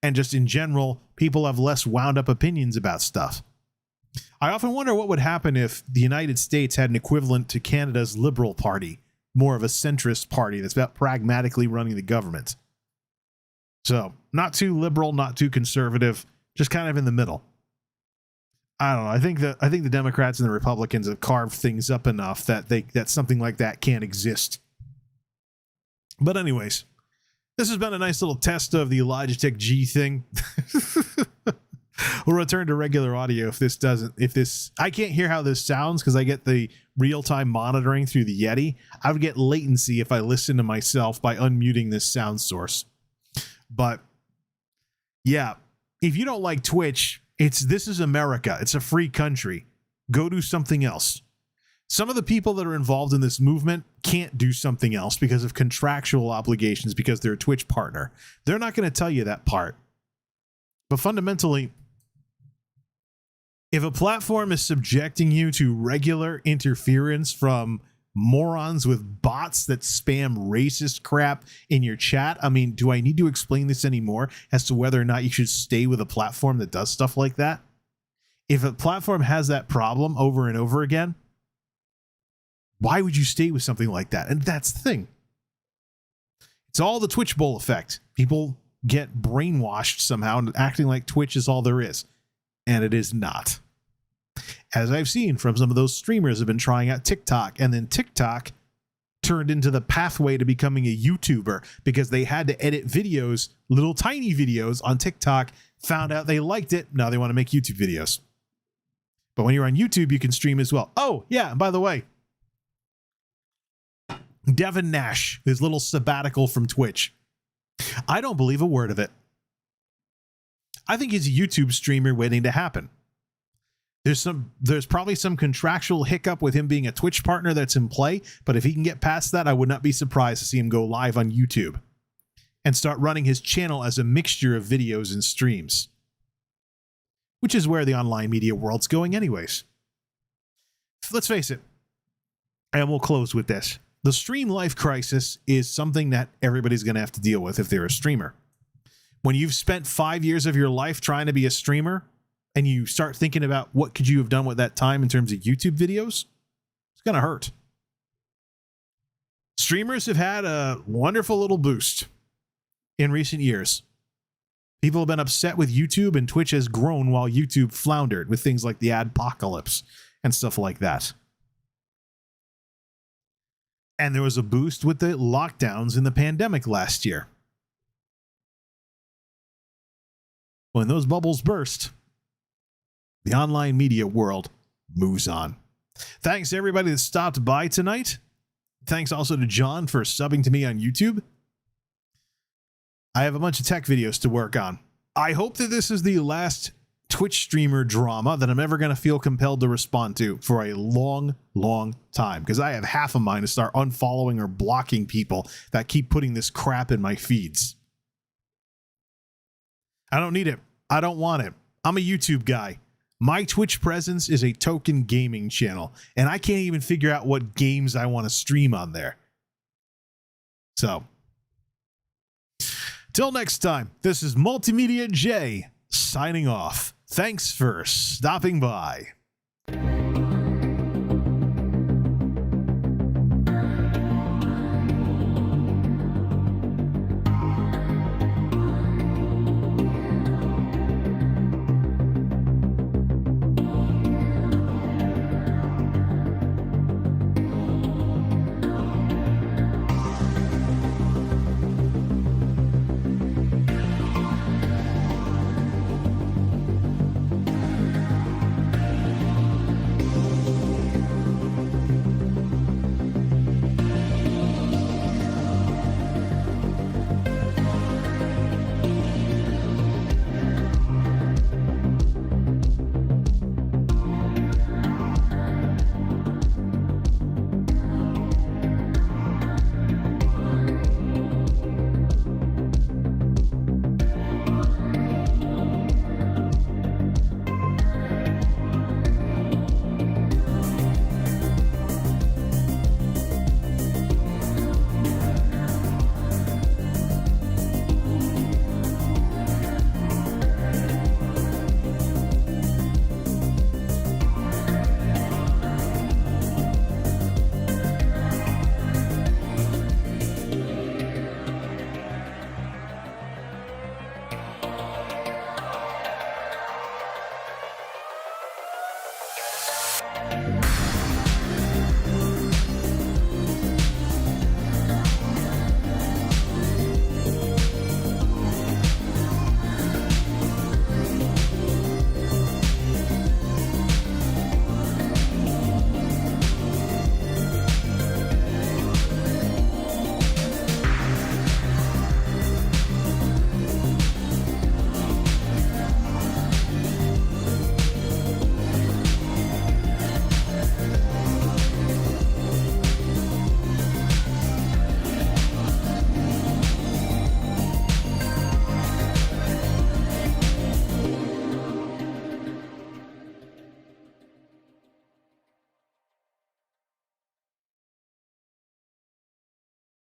And just in general, people have less wound up opinions about stuff. I often wonder what would happen if the United States had an equivalent to Canada's Liberal Party, more of a centrist party that's about pragmatically running the government. So, not too liberal, not too conservative, just kind of in the middle. I don't know. I think the Democrats and the Republicans have carved things up enough that something like that can't exist. But anyways, this has been a nice little test of the Logitech G thing. We'll return to regular audio if I can't hear how this sounds because I get the real-time monitoring through the Yeti. I would get latency if I listen to myself by unmuting this sound source. But yeah, if you don't like Twitch, this is America. It's a free country. Go do something else. Some of the people that are involved in this movement can't do something else because of contractual obligations because they're a Twitch partner. They're not going to tell you that part. But fundamentally, if a platform is subjecting you to regular interference from morons with bots that spam racist crap in your chat, I mean, do I need to explain this anymore as to whether or not you should stay with a platform that does stuff like that? If a platform has that problem over and over again, why would you stay with something like that? And that's the thing. It's all the Twitch Bowl effect. People get brainwashed somehow and acting like Twitch is all there is. And it is not. As I've seen from some of those streamers who have been trying out TikTok, and then TikTok turned into the pathway to becoming a YouTuber because they had to edit videos, little tiny videos on TikTok, found out they liked it. Now they want to make YouTube videos. But when you're on YouTube, you can stream as well. Oh, yeah, and by the way, Devin Nash, his little sabbatical from Twitch. I don't believe a word of it. I think he's a YouTube streamer waiting to happen. There's probably some contractual hiccup with him being a Twitch partner that's in play, but if he can get past that, I would not be surprised to see him go live on YouTube and start running his channel as a mixture of videos and streams, which is where the online media world's going anyways. Let's face it, and we'll close with this. The stream life crisis is something that everybody's going to have to deal with if they're a streamer. When you've spent 5 years of your life trying to be a streamer, and you start thinking about what could you have done with that time in terms of YouTube videos, it's going to hurt. Streamers have had a wonderful little boost in recent years. People have been upset with YouTube, and Twitch has grown while YouTube floundered with things like the adpocalypse and stuff like that. And there was a boost with the lockdowns in the pandemic last year. When those bubbles burst, the online media world moves on. Thanks to everybody that stopped by tonight. Thanks also to John for subbing to me on YouTube. I have a bunch of tech videos to work on. I hope that this is the last Twitch streamer drama that I'm ever going to feel compelled to respond to for a long, long time, because I have half of mine to start unfollowing or blocking people that keep putting this crap in my feeds. I don't need it. I don't want it. I'm a YouTube guy. My Twitch presence is a token gaming channel, and I can't even figure out what games I want to stream on there. So, till next time, this is Multimedia J signing off. Thanks for stopping by.